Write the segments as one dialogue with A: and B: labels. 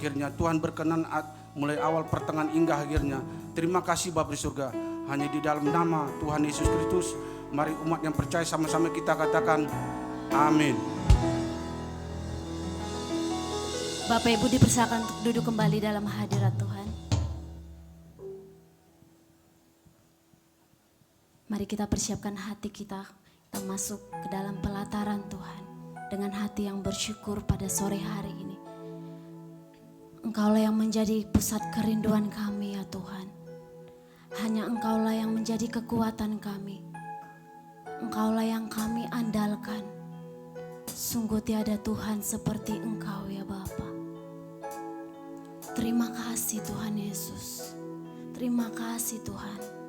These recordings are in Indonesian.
A: akhirnya. Tuhan berkenan mulai awal, pertengahan, hingga akhirnya. Terima kasih Bapa di surga. Hanya di dalam nama Tuhan Yesus Kristus, mari umat yang percaya sama-sama kita katakan amin.
B: Bapak Ibu dipersilakan untuk duduk kembali dalam hadirat Tuhan. Mari kita persiapkan hati kita masuk ke dalam pelataran Tuhan dengan hati yang bersyukur pada sore hari ini. Engkaulah yang menjadi pusat kerinduan kami ya Tuhan. Hanya Engkaulah yang menjadi kekuatan kami. Engkaulah yang kami andalkan. Sungguh tiada Tuhan seperti Engkau ya Bapa. Terima kasih Tuhan Yesus. Terima kasih Tuhan.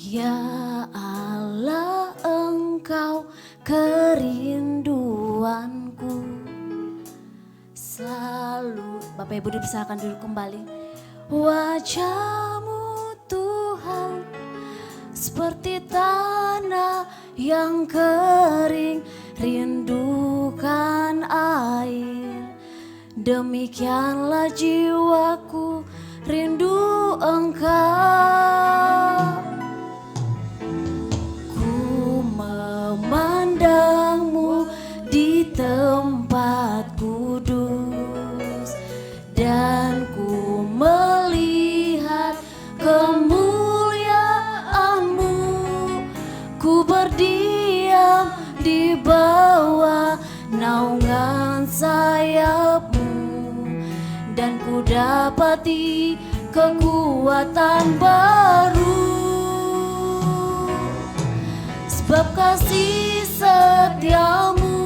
B: Ya Allah, Engkau kerinduanku. Selalu Bapak Ibu dipersilakan duduk kembali. Wajah-Mu Tuhan seperti tanah yang kering, rindukan air. Demikianlah jiwaku rindu Engkau. Ku memandang-Mu di tempat kudus dan ku melihat kemuliaan-Mu. Ku berdiam di bawah naungan sayap-Mu dan ku dapati kekuatan baru. Sebab kasih setia-Mu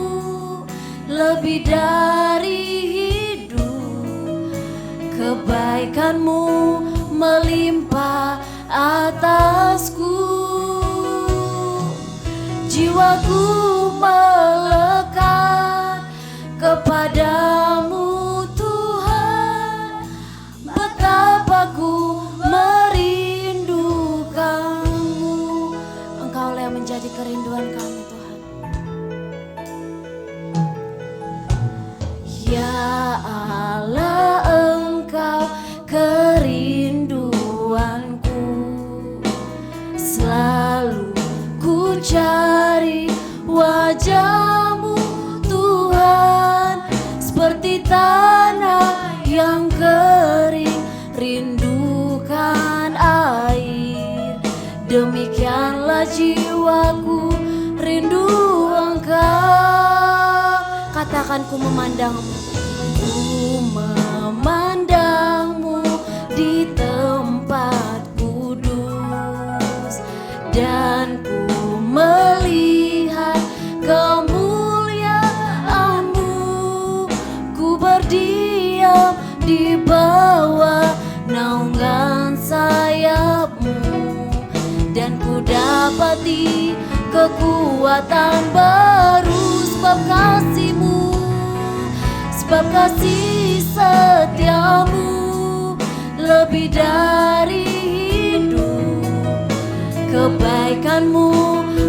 B: lebih dari hidup, kebaikan-Mu melimpah atasku. Jiwaku melekat kepadamu Tuhan, betapa ku merindukanmu. Engkaulah yang menjadi kerinduan kami Tuhan. Ya Allah, Engkau kerinduanku. Selalu ku cari wajah-Mu Tuhan, seperti tanah yang kering, rindukan air. Demikianlah jiwaku rindu Engkau. Katakan ku memandang-Mu. Ku memandang-Mu di tempat kudus dan ku melihat kemuliaan-Mu. Ku berdiam di bawah naungan sayap-Mu dan ku dapati kekuatan baru. Sebab kasih-Mu, sebab kasih setia-Mu lebih dari hidup, kebaikan-Mu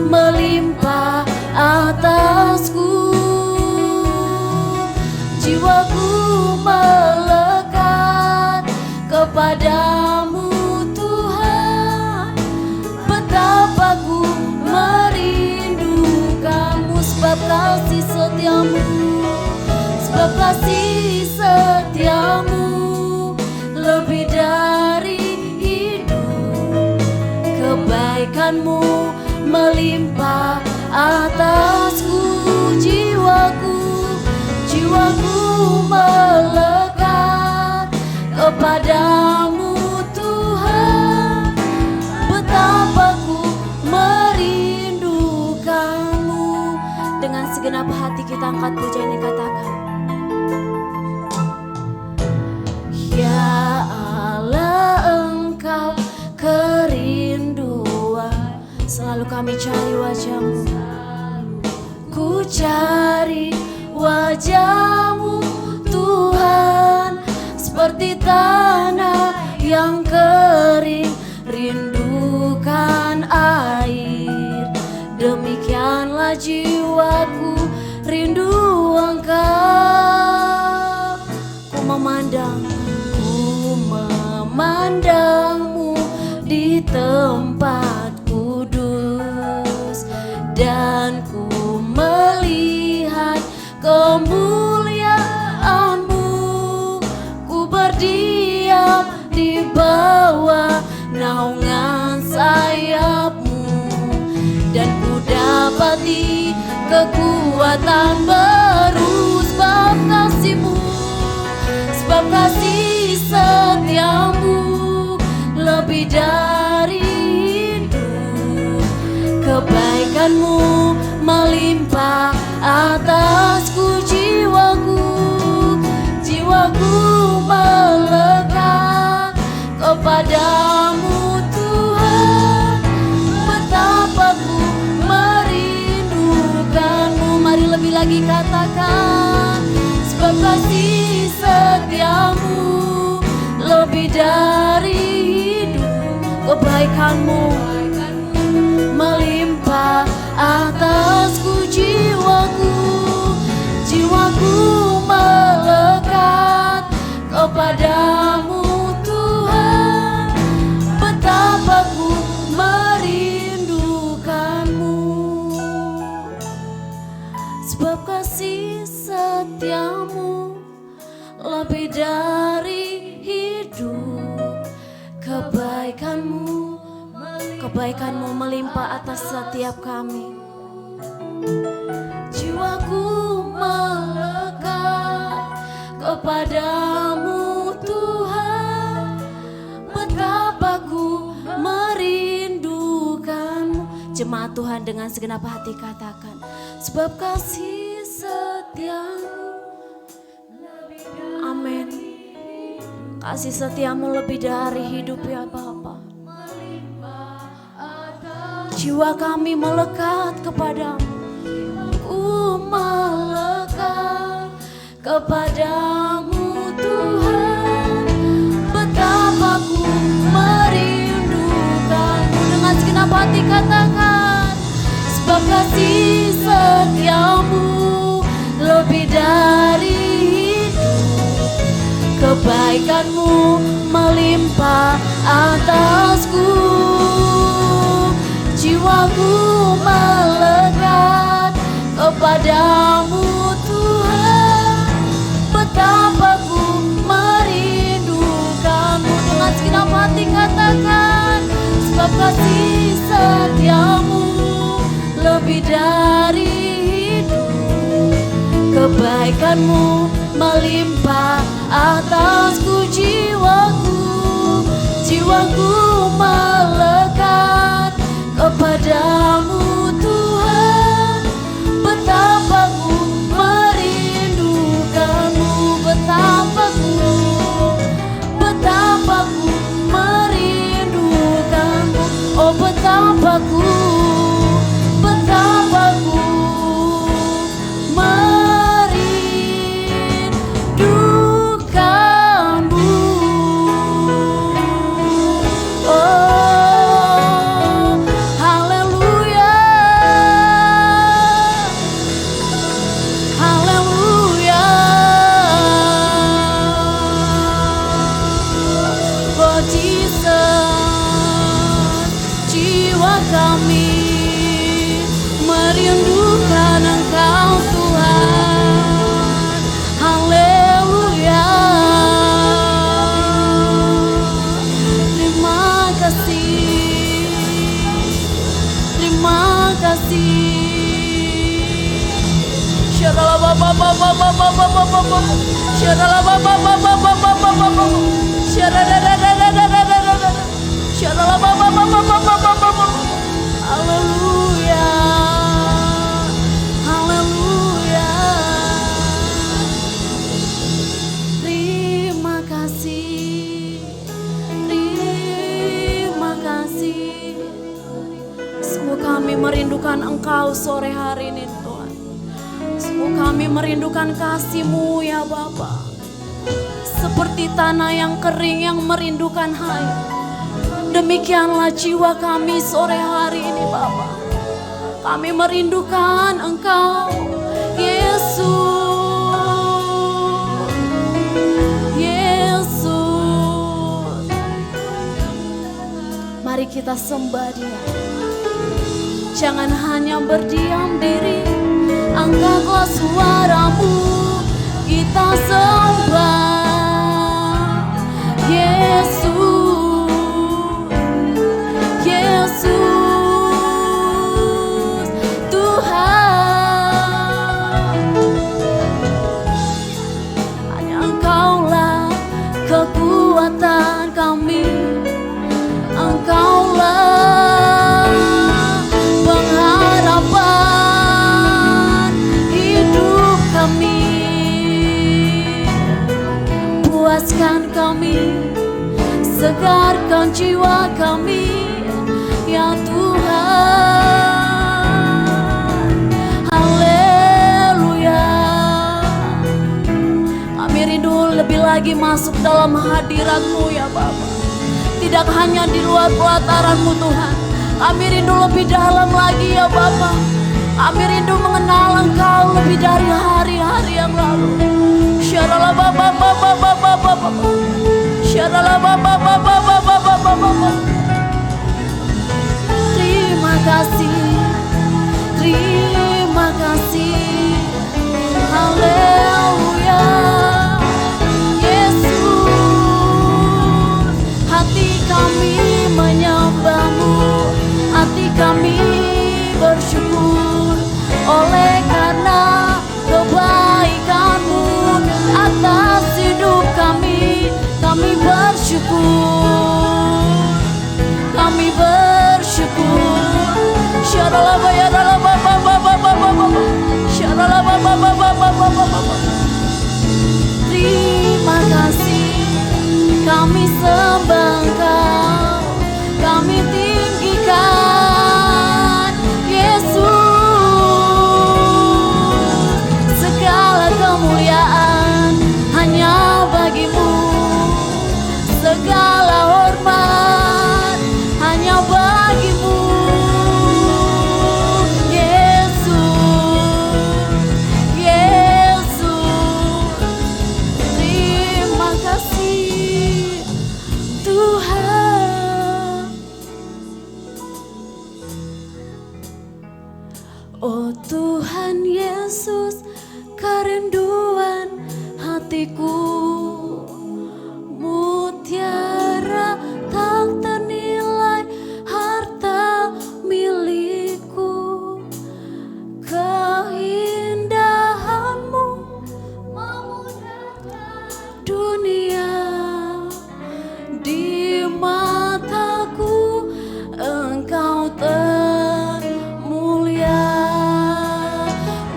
B: melimpah atasku. Jiwaku melekat kepadamu Tuhan, betapa ku merindukanmu. Sebab kasih setia-Mu, sebab kasih setia-Mu lebih dari hidup, kebaikan-Mu melimpah atasku. Jiwaku melekat kepadamu Tuhan, betapa ku merindukanmu. Dengan segenap hati kita angkat puja ini, katakan, ya Allah, Engkau kerinduan. Selalu kami cari wajah-Mu, ku cari wajah-Mu Tuhan, seperti tanah yang kering, rindukan air. Demikianlah jiwaku rindu kemuliaan-Mu. Ku berdiam di bawah naungan sayap-Mu, dan ku dapati kekuatan baru sebab kasih-Mu, sebab kasih setia-Mu lebih dari hidup. Kebaikan-Mu melimpah atasku, jiwaku melekat kepadamu Tuhan. Betapa ku merindukanmu. Mari lebih lagi katakan, sebab kasih setia-Mu lebih dari hidup. Kebaikan-Mu melimpah atasku, jiwaku melekat kepadamu Tuhan. Betapa ku merindukanmu, sebab kasih setia-Mu lebih dari hidup. Kebaikan-Mu melimpah atas setiap kami. Jiwaku melekat kepadamu Tuhan. Betapa ku merindukanmu. Jemaat Tuhan dengan segenap hati katakan, sebab kasih setia-Mu. Amin. Kasih setia-Mu lebih dari hidup ya Bapa. Jiwa kami melekat kepadamu. Ku melekat kepadamu Tuhan. Betapa ku merindukanmu. Dengan segenap hati katakan, sebab kasih setia-Mu lebih dari hidup. Kebaikan-Mu melimpah atasku. Jiwaku melekat kepadamu Tuhan. Betapa ku merindukanmu. Dengan segenap hati katakan, sebab kasih setia-Mu lebih dari hidup. Kebaikan-Mu melimpah atasku, jiwaku melekat kepadamu Tuhan. Betapa ku merindukanmu. Betapa ku merindukanmu. Oh betapa ku merindukanmu. Haleluya, haleluya. Terima kasih, terima kasih. Sungguh kami merindukan Engkau sore hari ini Tuhan. Sungguh kami merindukan kasih-Mu ya Bapa. Seperti tanah yang kering yang merindukan air, demikianlah jiwa kami sore hari ini Bapa. Kami merindukan Engkau Yesus, Yesus. Mari kita sembah Dia. Jangan hanya berdiam diri angkatlah suaramu, kita sembah Yesus, Yesus Tuhan. Hanya Engkaulah kekuatan kami, Engkaulah pengharapan hidup kami. Puaskan kami, segarkan jiwa kami, ya Tuhan. Haleluya. Kami rindu lebih lagi masuk dalam hadirat-Mu ya Bapa. Tidak hanya di luar pelataran-Mu Tuhan. Kami rindu lebih dalam lagi ya Bapa. Kami rindu mengenal Engkau lebih dari hari-hari yang lalu. Syarala Bapa Bapa Bapa Bapa. Syarala Bapa Bapa Bapa Bapa. Terima kasih. Terima kasih. Haleluya. Yesus, hati kami menyembah-Mu, hati kami bersyukur oleh karena kebaikan-Mu atas hidup kami. Kami bersyukur, kami bersyukur. Syaralaba ya dalaba baba baba baba. Syaralaba baba baba baba baba. Terima kasih, kami sembah Engkau, kami tinggikan Yesus. Segala kemuliaan hanya bagi-Mu, segala hormat hanya bagi-Mu. Yesus, Yesus, terima kasih Tuhan. Oh Tuhan Yesus, kerinduan hatiku, mutiara tak ternilai harta milikku. Keindahan-Mu memudahkan dunia, di mataku Engkau termulia.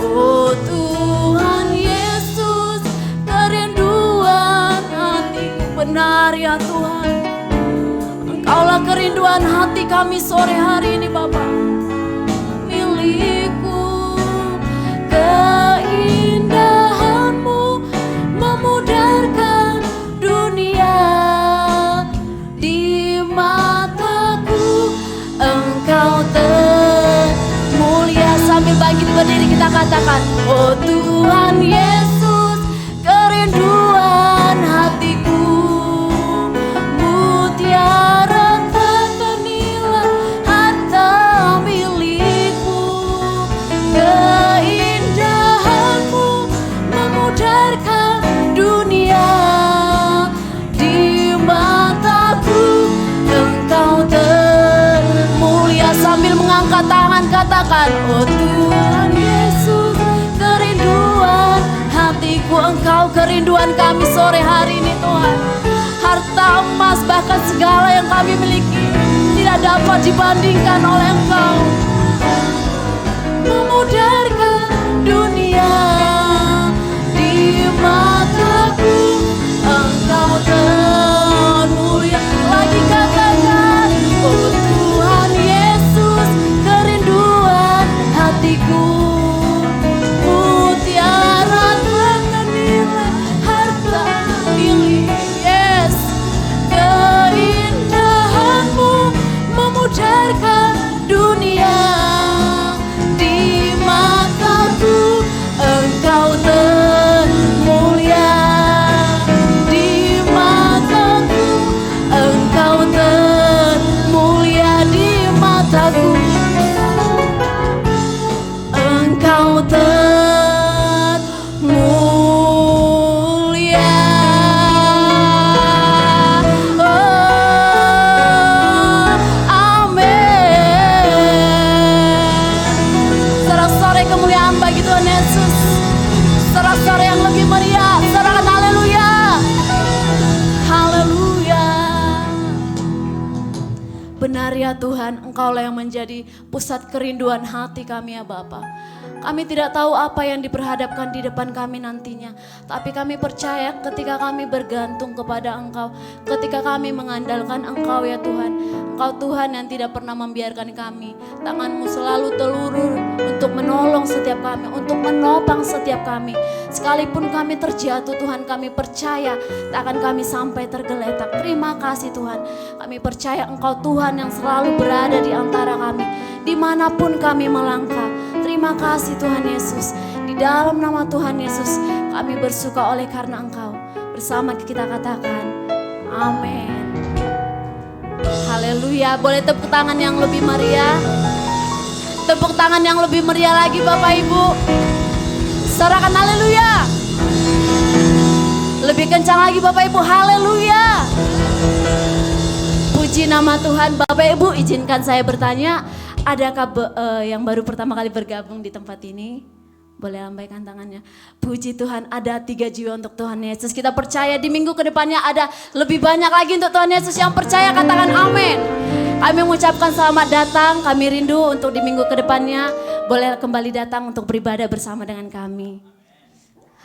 B: Oh Tuhan Yesus, kerinduan hatiku. Benar ya Tuhan, Engkaulah kerinduan hati kami sore hari ini Bapa. Milikku, keindahan-Mu memudarkan dunia, di mataku Engkau termulia. Sambil bangkit berdiri kita katakan, oh Tuhan Yesus, kerinduan hatiku, mutiara tak ternilai harta milikku. Keindahan-Mu memudarkan dunia, di mataku Engkau termulia. Sambil mengangkat tangan katakan, oh Tuhan Yesus, kerinduan hatiku. Engkau kerinduan kami sore hari ini Tuhan. Harta emas bahkan segala yang kami miliki tidak dapat dibandingkan oleh Engkau. Memudarkan dunia, di mataku Engkau termulia. Lagi katakan, oh Tuhan Yesus, kerinduan hatiku, mutiara tak ternilai harta milik. Yes, keindahan-Mu memudarkan dunia, di mataku Ya Tuhan, Engkaulah yang menjadi pusat kerinduan hati kami ya Bapa. Kami tidak tahu apa yang diperhadapkan di depan kami nantinya. Tapi kami percaya ketika kami bergantung kepada Engkau. Ketika kami mengandalkan Engkau ya Tuhan. Engkau Tuhan yang tidak pernah membiarkan kami. Tangan-Mu selalu telurur untuk menolong setiap kami. Untuk menopang setiap kami. Sekalipun kami terjatuh Tuhan, kami percaya tak akan kami sampai tergeletak. Terima kasih Tuhan. Kami percaya Engkau Tuhan yang selalu berada di antara kami. Dimanapun kami melangkah. Terima kasih Tuhan Yesus. Di dalam nama Tuhan Yesus kami bersuka oleh karena Engkau. Bersama kita katakan amin. Haleluya. Boleh tepuk tangan yang lebih meriah. Tepuk tangan yang lebih meriah lagi Bapak Ibu. Sorakan haleluya. Lebih kencang lagi Bapak Ibu. Haleluya. Puji nama Tuhan. Bapak Ibu izinkan saya bertanya. Adakah yang baru pertama kali bergabung di tempat ini? Boleh lambaikan tangannya. Puji Tuhan, ada 3 jiwa untuk Tuhan Yesus. Kita percaya di minggu kedepannya ada lebih banyak lagi untuk Tuhan Yesus. Yang percaya katakan amin. Kami mengucapkan selamat datang. Kami rindu untuk di minggu kedepannya boleh kembali datang untuk beribadah bersama dengan kami.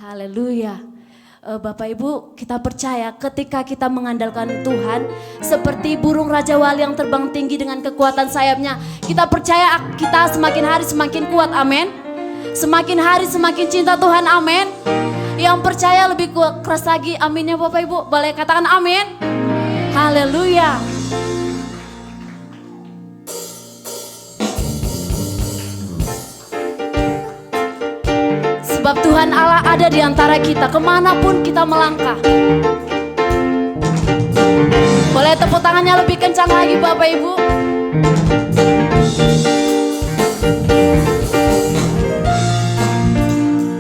B: Haleluya. Bapak Ibu, kita percaya ketika kita mengandalkan Tuhan seperti burung Raja Wali yang terbang tinggi dengan kekuatan sayapnya. Kita percaya kita semakin hari semakin kuat, amin. Semakin hari semakin cinta Tuhan, amin. Yang percaya lebih keras lagi, aminnya Bapak Ibu. Boleh katakan amin. Haleluya. Sebab Tuhan Allah ada di antara kita, kemanapun kita melangkah. Boleh tepuk tangannya lebih kencang lagi Bapak Ibu.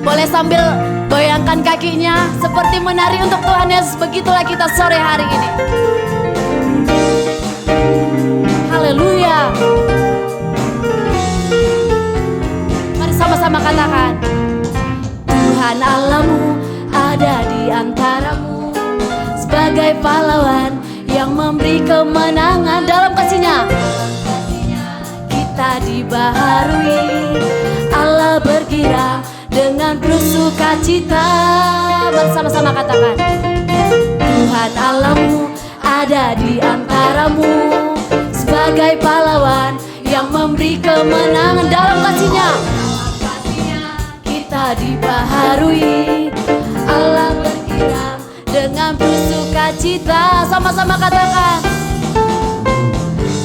B: Boleh sambil goyangkan kakinya seperti menari untuk Tuhan Yesus. Begitulah kita sore hari ini. Haleluya. Mari sama-sama katakan. Tuhan Allahmu ada di antaramu sebagai pahlawan yang memberi kemenangan dalam kasih-Nya. Kita dibaharui, Allah bergirang dengan penuh sukacita. Bersama-sama katakan. Tuhan Allahmu ada di antaramu sebagai pahlawan yang memberi kemenangan dalam kasih-Nya. Kita dibaharui, Allah bergirang dengan penuh sukacita. Sama-sama katakan.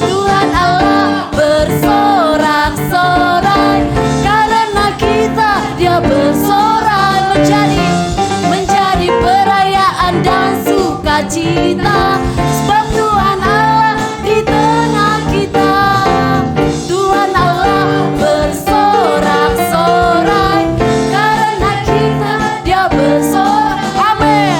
B: Tuhan Allah bersorak-sorai karena kita Dia bersorai menjadi perayaan dan sukacita. Sebab Tuhan Allah di tengah kita. Tuhan Allah bersorak-sorai karena kita Dia bersorai, amin,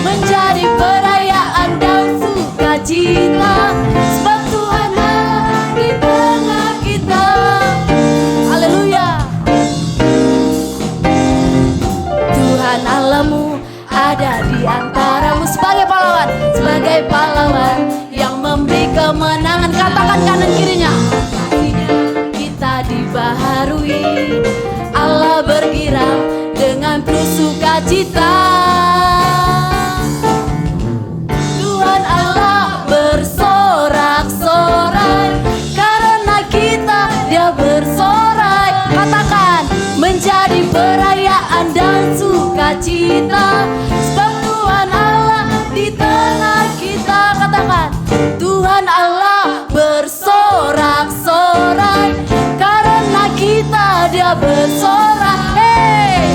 B: menjadi perayaan dan sukacita. Sebab Tuhan Allah di tengah kita. Haleluya. Tuhan Allahmu ada di antaramu sebagai pahlawan yang memberi kemenangan. Katakan kanan kirinya. Kita dibaharui, Allah bergirang dengan penuh sukacita. Tuhan Allah bersorak-sorai karena kita Dia bersorai. Katakan menjadi perayaan dan sukacita. Sebab Tuhan Allah di tengah kita. Katakan Tuhan Allah bersorak-sorai karena kita Dia bersorak. Hey,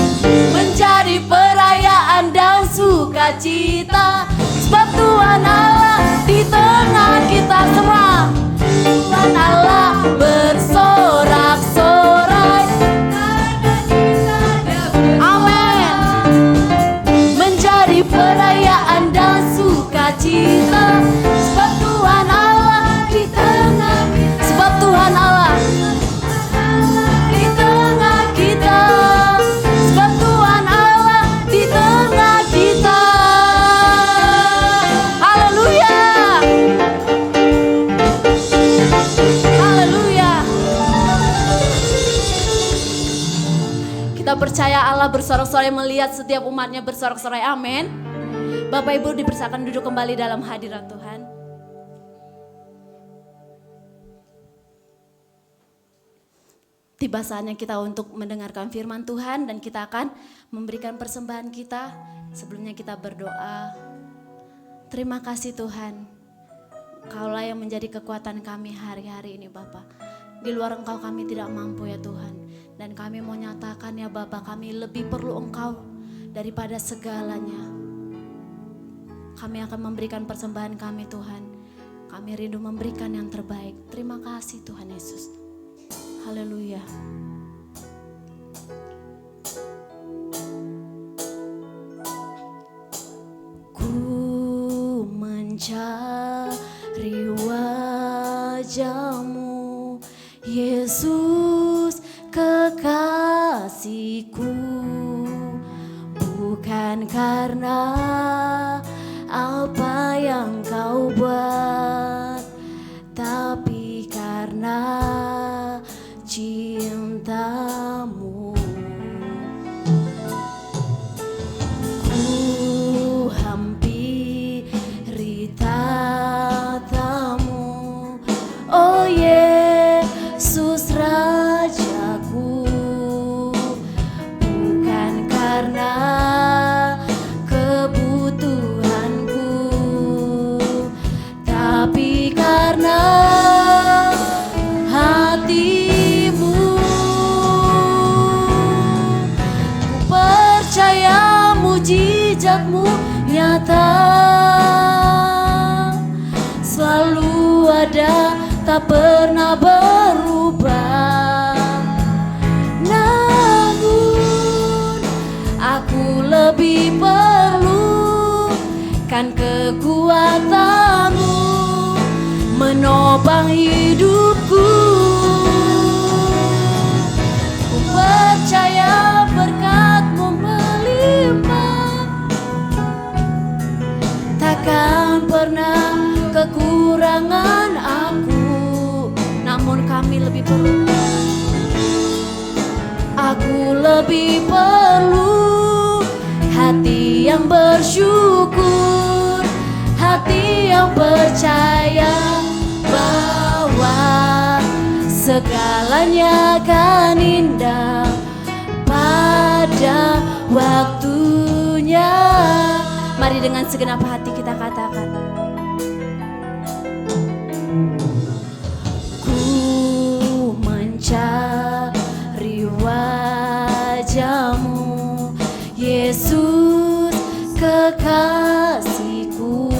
B: menjadi perayaan dan sukacita. Sebab Tuhan Allah di tengah kita semua. Tuhan Allah bersorak-sorai karena kita Dia bersorak. Amin. bersorak-sorai melihat setiap umatnya bersorak-sorai. Amin. Bapak Ibu dipersilakan duduk kembali dalam hadirat Tuhan. Tiba saatnya kita untuk mendengarkan firman Tuhan dan kita akan memberikan persembahan kita. Sebelumnya kita berdoa. Terima kasih Tuhan, Engkaulah yang menjadi kekuatan kami hari-hari ini Bapa. Di luar Engkau kami tidak mampu ya Tuhan. Dan kami mau nyatakan ya Bapa, kami lebih perlu Engkau daripada segalanya. Kami akan memberikan persembahan kami Tuhan. Kami rindu memberikan yang terbaik. Terima kasih Tuhan Yesus. Haleluya. Ku mencari wajah-Mu, Yesus kekasihku, bukan karena apa yang Kau buat, tapi karena cinta-Mu. Ku hampiri tata-Mu, oh Yesus Rajaku, bukan karena kebutuhanku, tapi karena hati-Mu. Ku percaya mujizat-Mu nyata, selalu ada, tak pernah berubah. Namun aku lebih perlu kan kekuatan-Mu menopang hidupku. Ku percaya berkat-Mu melimpah, takkan pernah kekurangan aku. Namun kami lebih perlu, aku lebih perlu hati yang bersyukur, hati yang percaya bahwa segalanya akan indah pada waktunya. Mari dengan segenap hati kita katakan. Ku mencari wajah-Mu, Yesus kekasihku,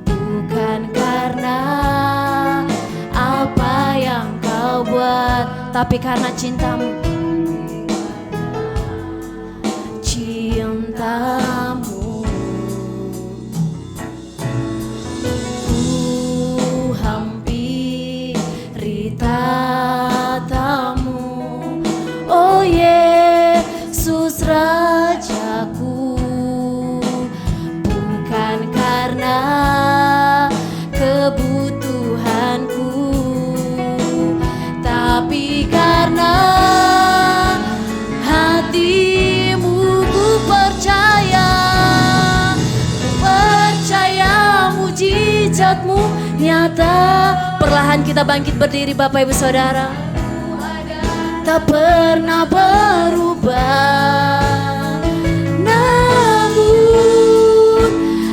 B: bukan karena apa yang Kau buat, tapi karena cinta-Mu. Cinta-Mu. Ku hampiri tata-Mu, oh Yesus Rajaku, bukan karena kebutuhanku, tapi karena hati-Mu. Ku percaya mujizat-Mu nyata. Perlahan kita bangkit berdiri Bapak Ibu Saudara. Tak pernah berubah. Namun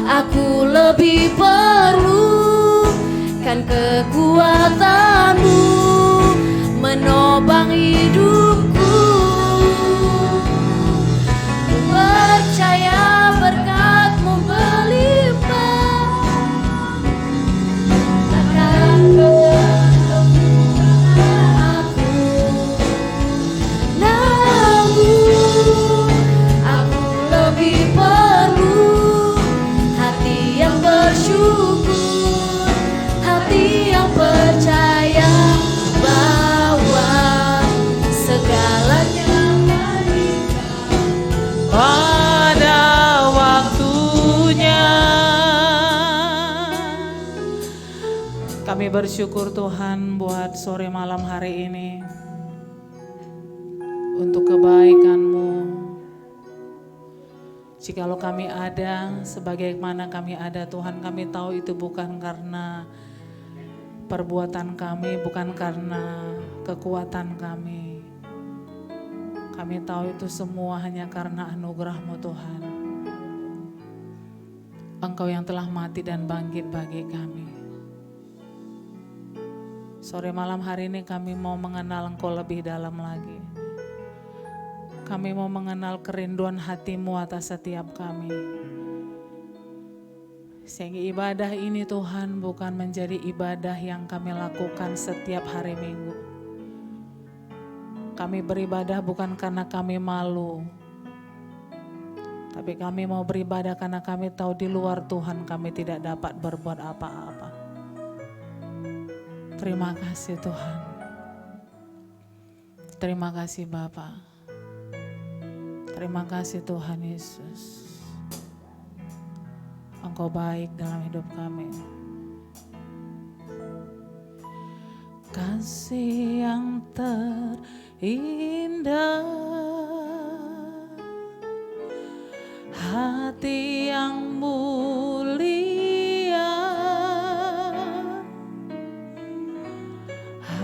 B: aku lebih perlu kan kekuatan-Mu menopang hidupku. Ku percaya berkat-Mu melimpah, takkan aku. Namun aku lebih perlu hati yang bersyukur, hati yang percaya bahwa segalanya
C: pada waktunya. Kami bersyukur Tuhan buat sore malam hari ini. untuk kebaikan-Mu. Jikalau kami ada sebagaimana kami ada, Tuhan, kami tahu itu bukan karena perbuatan kami, bukan karena kekuatan kami. Kami tahu itu semua hanya karena anugerah-Mu, Tuhan. Engkau yang telah mati dan bangkit bagi kami. Sore malam hari ini kami mau mengenal Engkau lebih dalam lagi. Kami mau mengenal kerinduan hati-Mu atas setiap kami. Sehingga ibadah ini, Tuhan, bukan menjadi ibadah yang kami lakukan setiap hari Minggu. Kami beribadah bukan karena kami malu, tapi kami mau beribadah karena kami tahu di luar Tuhan kami tidak dapat berbuat apa-apa. Terima kasih Tuhan. Terima kasih Bapa. Terima kasih Tuhan Yesus. Engkau baik dalam hidup kami. Kasih yang terindah, hati yang mulia,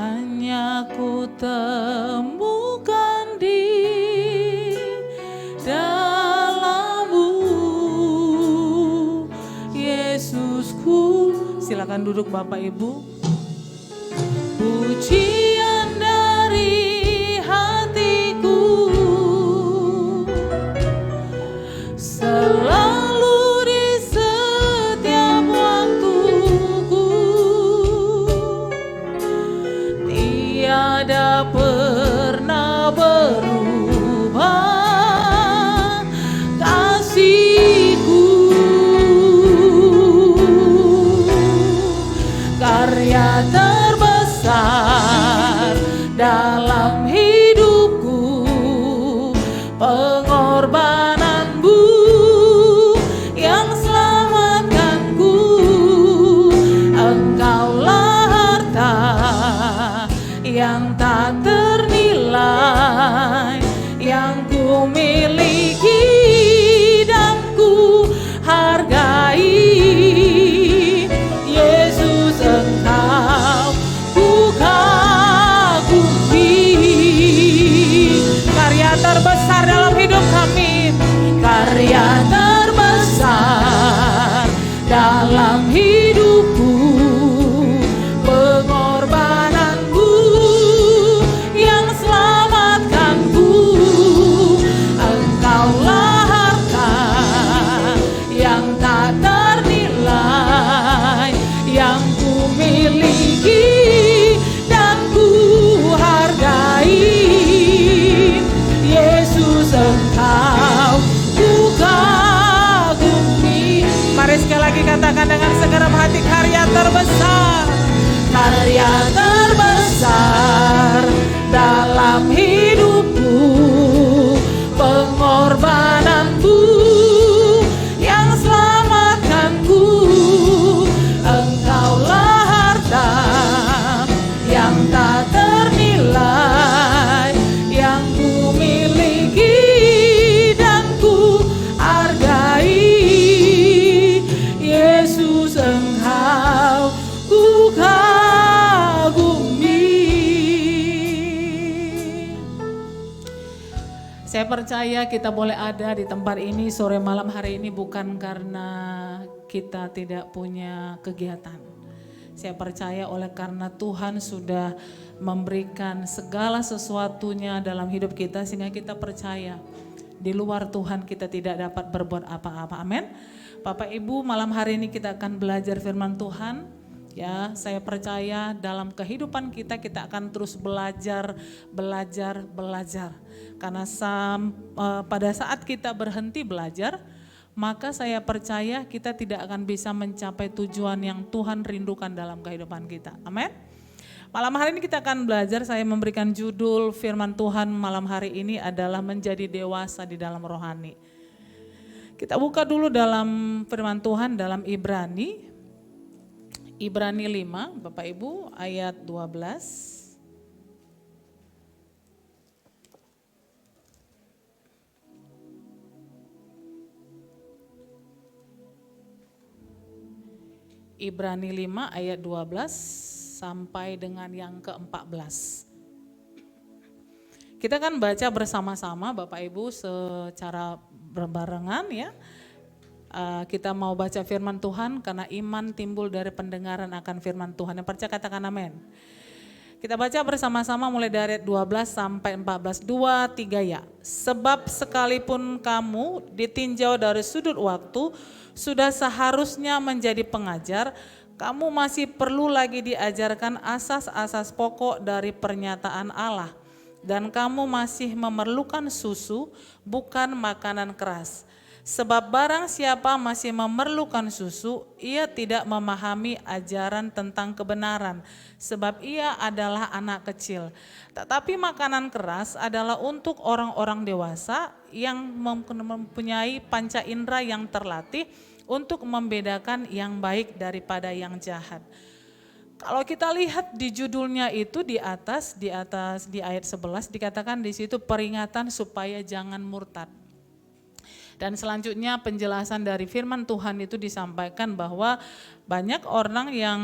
C: hanya ku temukan di dalam-Mu, Yesusku. Silakan duduk Bapak Ibu. Pujian dari hatiku selalu di setiap waktuku, tiada pernah berubah kasih-Ku. Karya terbesar dalam hidupku, pengorbanan-Mu yang selamatkanku. Engkaulah harta yang tak ternilai, yang ku miliki dan ku hargai. Yesus, Engkau ku kagumi. Karya terbesar dalam hidup kami, karya terbesar dalam hidupku, pengorbanan-Mu yang selamatkanku. Engkaulah harta yang tak ternilai, yang ku miliki dan ku hargai. Yesus, Engkau ku kagumi. Mari sekali lagi katakan dengan segenap hati, karya terbesar, karya terbesar dalam hidupku, pengorbanan-Mu yang selamatkanku. Engkaulah harta yang tak ternilai, yang ku miliki dan ku hargai. Yesus, Engkau ku kagumi. Saya percaya kita boleh ada di tempat ini sore malam hari ini bukan karena kita tidak punya kegiatan. Saya percaya oleh karena Tuhan sudah memberikan segala sesuatunya dalam hidup kita, sehingga kita percaya di luar Tuhan kita tidak dapat berbuat apa-apa. Amin. Bapak Ibu, malam hari ini kita akan belajar firman Tuhan. Ya, saya percaya dalam kehidupan kita akan terus belajar. Karena pada saat kita berhenti belajar, maka saya percaya kita tidak akan bisa mencapai tujuan yang Tuhan rindukan dalam kehidupan kita. Amin. Malam hari ini kita akan belajar, saya memberikan judul firman Tuhan malam hari ini adalah menjadi dewasa di dalam rohani. Kita buka dulu dalam firman Tuhan dalam Ibrani 5, Bapak Ibu, ayat 12. Ibrani 5 ayat 12 sampai dengan yang ke-14. Kita kan baca bersama-sama Bapak Ibu secara berbarengan ya. Kita mau baca firman Tuhan karena iman timbul dari pendengaran akan firman Tuhan. Yang percaya katakan amin. Kita baca bersama-sama mulai dari ayat 12 sampai 14. 2, 3 ya. Sebab sekalipun kamu ditinjau dari sudut waktu, sudah seharusnya menjadi pengajar, kamu masih perlu lagi diajarkan asas-asas pokok dari pernyataan Allah. Dan kamu masih memerlukan susu, bukan makanan keras. Sebab barang siapa masih memerlukan susu, ia tidak memahami ajaran tentang kebenaran, sebab ia adalah anak kecil. Tetapi makanan keras adalah untuk orang-orang dewasa yang mempunyai panca indera yang terlatih untuk membedakan yang baik daripada yang jahat. Kalau kita lihat di judulnya itu di ayat 11 dikatakan di situ peringatan supaya jangan murtad. Dan selanjutnya penjelasan dari firman Tuhan itu disampaikan bahwa banyak orang yang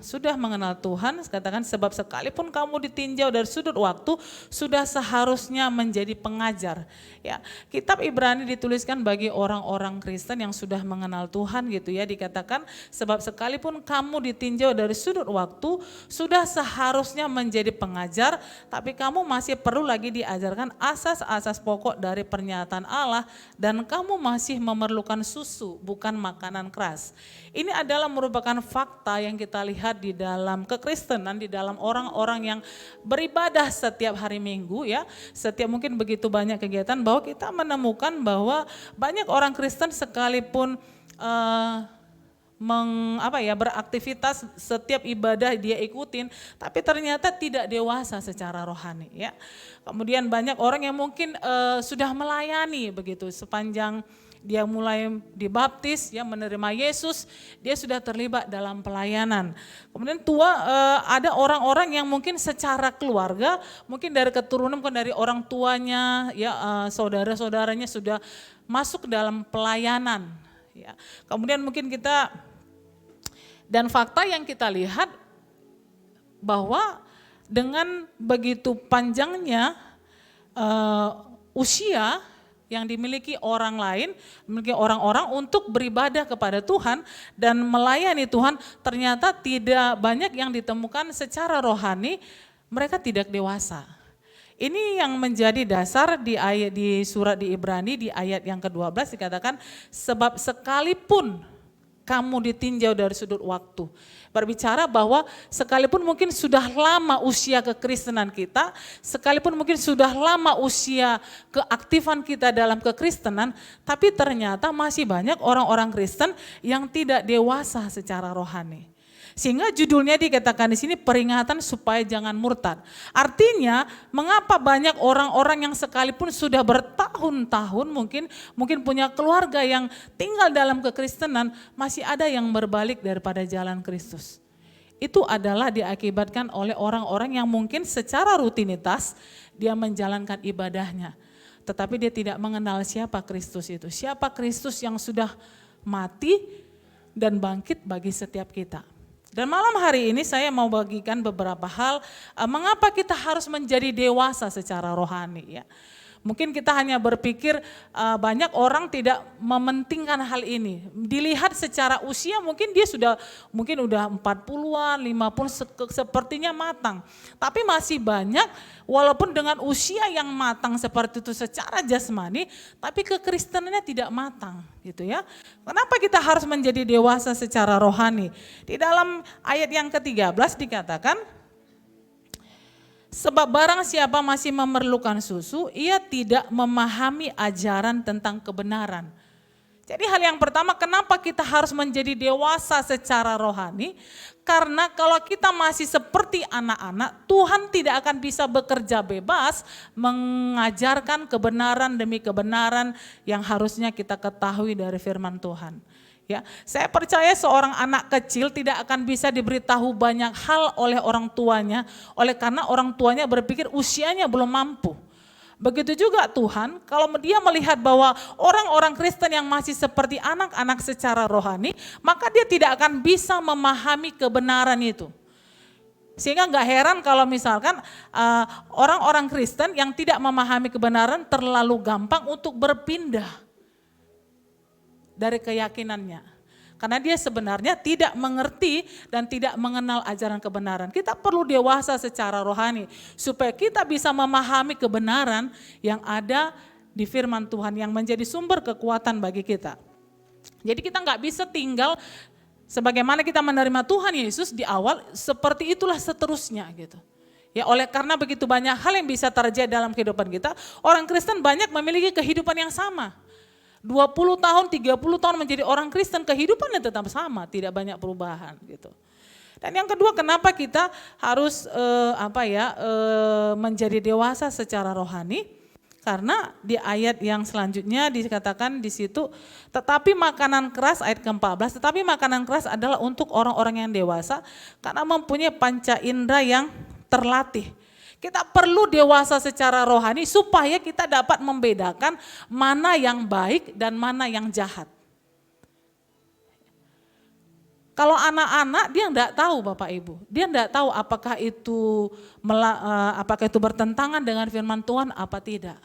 C: sudah mengenal Tuhan, katakan sebab sekalipun kamu ditinjau dari sudut waktu, sudah seharusnya menjadi pengajar. Ya, kitab Ibrani dituliskan bagi orang-orang Kristen yang sudah mengenal Tuhan gitu ya, dikatakan sebab sekalipun kamu ditinjau dari sudut waktu, sudah seharusnya menjadi pengajar, tapi kamu masih perlu lagi diajarkan asas-asas pokok dari pernyataan Allah dan kamu masih memerlukan susu, bukan makanan keras. Ini adalah merupakan fakta yang kita lihat di dalam kekristenan, di dalam orang-orang yang beribadah setiap hari Minggu ya. Setiap mungkin begitu banyak kegiatan bahwa kita menemukan bahwa banyak orang Kristen sekalipun beraktivitas setiap ibadah dia ikutin, tapi ternyata tidak dewasa secara rohani ya. Kemudian banyak orang yang mungkin sudah melayani begitu sepanjang dia mulai dibaptis, ya menerima Yesus, dia sudah terlibat dalam pelayanan. Kemudian ada orang-orang yang mungkin secara keluarga, mungkin dari keturunan, mungkin dari orang tuanya, ya saudara-saudaranya sudah masuk dalam pelayanan. Ya. Kemudian mungkin dan fakta yang kita lihat bahwa dengan begitu panjangnya usia yang dimiliki orang lain, memiliki orang-orang untuk beribadah kepada Tuhan dan melayani Tuhan, ternyata tidak banyak yang ditemukan secara rohani, mereka tidak dewasa. Ini yang menjadi dasar di surat di Ibrani di ayat yang ke-12 dikatakan, sebab sekalipun kamu ditinjau dari sudut waktu. Berbicara bahwa sekalipun mungkin sudah lama usia kekristenan kita, sekalipun mungkin sudah lama usia keaktifan kita dalam kekristenan, tapi ternyata masih banyak orang-orang Kristen yang tidak dewasa secara rohani. Sehingga judulnya dikatakan di sini peringatan supaya jangan murtad. Artinya mengapa banyak orang-orang yang sekalipun sudah bertahun-tahun mungkin punya keluarga yang tinggal dalam kekristenan masih ada yang berbalik daripada jalan Kristus. Itu adalah diakibatkan oleh orang-orang yang mungkin secara rutinitas dia menjalankan ibadahnya. Tetapi dia tidak mengenal siapa Kristus itu. Siapa Kristus yang sudah mati dan bangkit bagi setiap kita. Dan malam hari ini saya mau bagikan beberapa hal mengapa kita harus menjadi dewasa secara rohani ya. Mungkin kita hanya berpikir banyak orang tidak mementingkan hal ini. Dilihat secara usia mungkin dia sudah 40-an, 50 sepertinya matang. Tapi masih banyak walaupun dengan usia yang matang seperti itu secara jasmani, tapi kekristenannya tidak matang gitu ya. Kenapa kita harus menjadi dewasa secara rohani? Di dalam ayat yang ke-13 dikatakan, sebab barang siapa masih memerlukan susu, ia tidak memahami ajaran tentang kebenaran. Jadi hal yang pertama, kenapa kita harus menjadi dewasa secara rohani? Karena kalau kita masih seperti anak-anak, Tuhan tidak akan bisa bekerja bebas mengajarkan kebenaran demi kebenaran yang harusnya kita ketahui dari firman Tuhan. Ya, saya percaya seorang anak kecil tidak akan bisa diberitahu banyak hal oleh orang tuanya, oleh karena orang tuanya berpikir usianya belum mampu. Begitu juga Tuhan, kalau dia melihat bahwa orang-orang Kristen yang masih seperti anak-anak secara rohani, maka dia tidak akan bisa memahami kebenaran itu. Sehingga gak heran kalau misalkan orang-orang Kristen yang tidak memahami kebenaran terlalu gampang untuk berpindah dari keyakinannya. Karena dia sebenarnya tidak mengerti dan tidak mengenal ajaran kebenaran. Kita perlu dewasa secara rohani supaya kita bisa memahami kebenaran yang ada di firman Tuhan yang menjadi sumber kekuatan bagi kita. Jadi kita nggak bisa tinggal sebagaimana kita menerima Tuhan Yesus di awal, seperti itulah seterusnya gitu. Ya, oleh karena begitu banyak hal yang bisa terjadi dalam kehidupan kita, orang Kristen banyak memiliki kehidupan yang sama. 20 tahun, 30 tahun menjadi orang Kristen, kehidupannya tetap sama, tidak banyak perubahan gitu. Dan yang kedua, kenapa kita harus menjadi dewasa secara rohani? Karena di ayat yang selanjutnya dikatakan di situ, tetapi makanan keras, ayat ke-14, tetapi makanan keras adalah untuk orang-orang yang dewasa karena mempunyai panca indera yang terlatih. Kita perlu dewasa secara rohani supaya kita dapat membedakan mana yang baik dan mana yang jahat. Kalau anak-anak dia enggak tahu Bapak Ibu, dia enggak tahu apakah itu bertentangan dengan firman Tuhan apa tidak.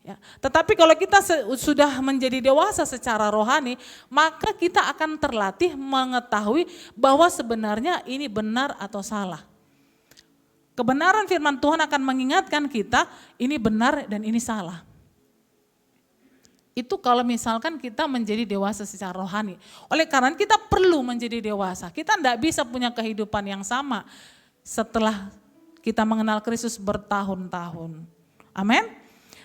C: Ya. Tetapi kalau kita sudah menjadi dewasa secara rohani, maka kita akan terlatih mengetahui bahwa sebenarnya ini benar atau salah. Kebenaran firman Tuhan akan mengingatkan kita ini benar dan ini salah. Itu kalau misalkan kita menjadi dewasa secara rohani. Oleh karena kita perlu menjadi dewasa. Kita tidak bisa punya kehidupan yang sama setelah kita mengenal Kristus bertahun-tahun. Amin.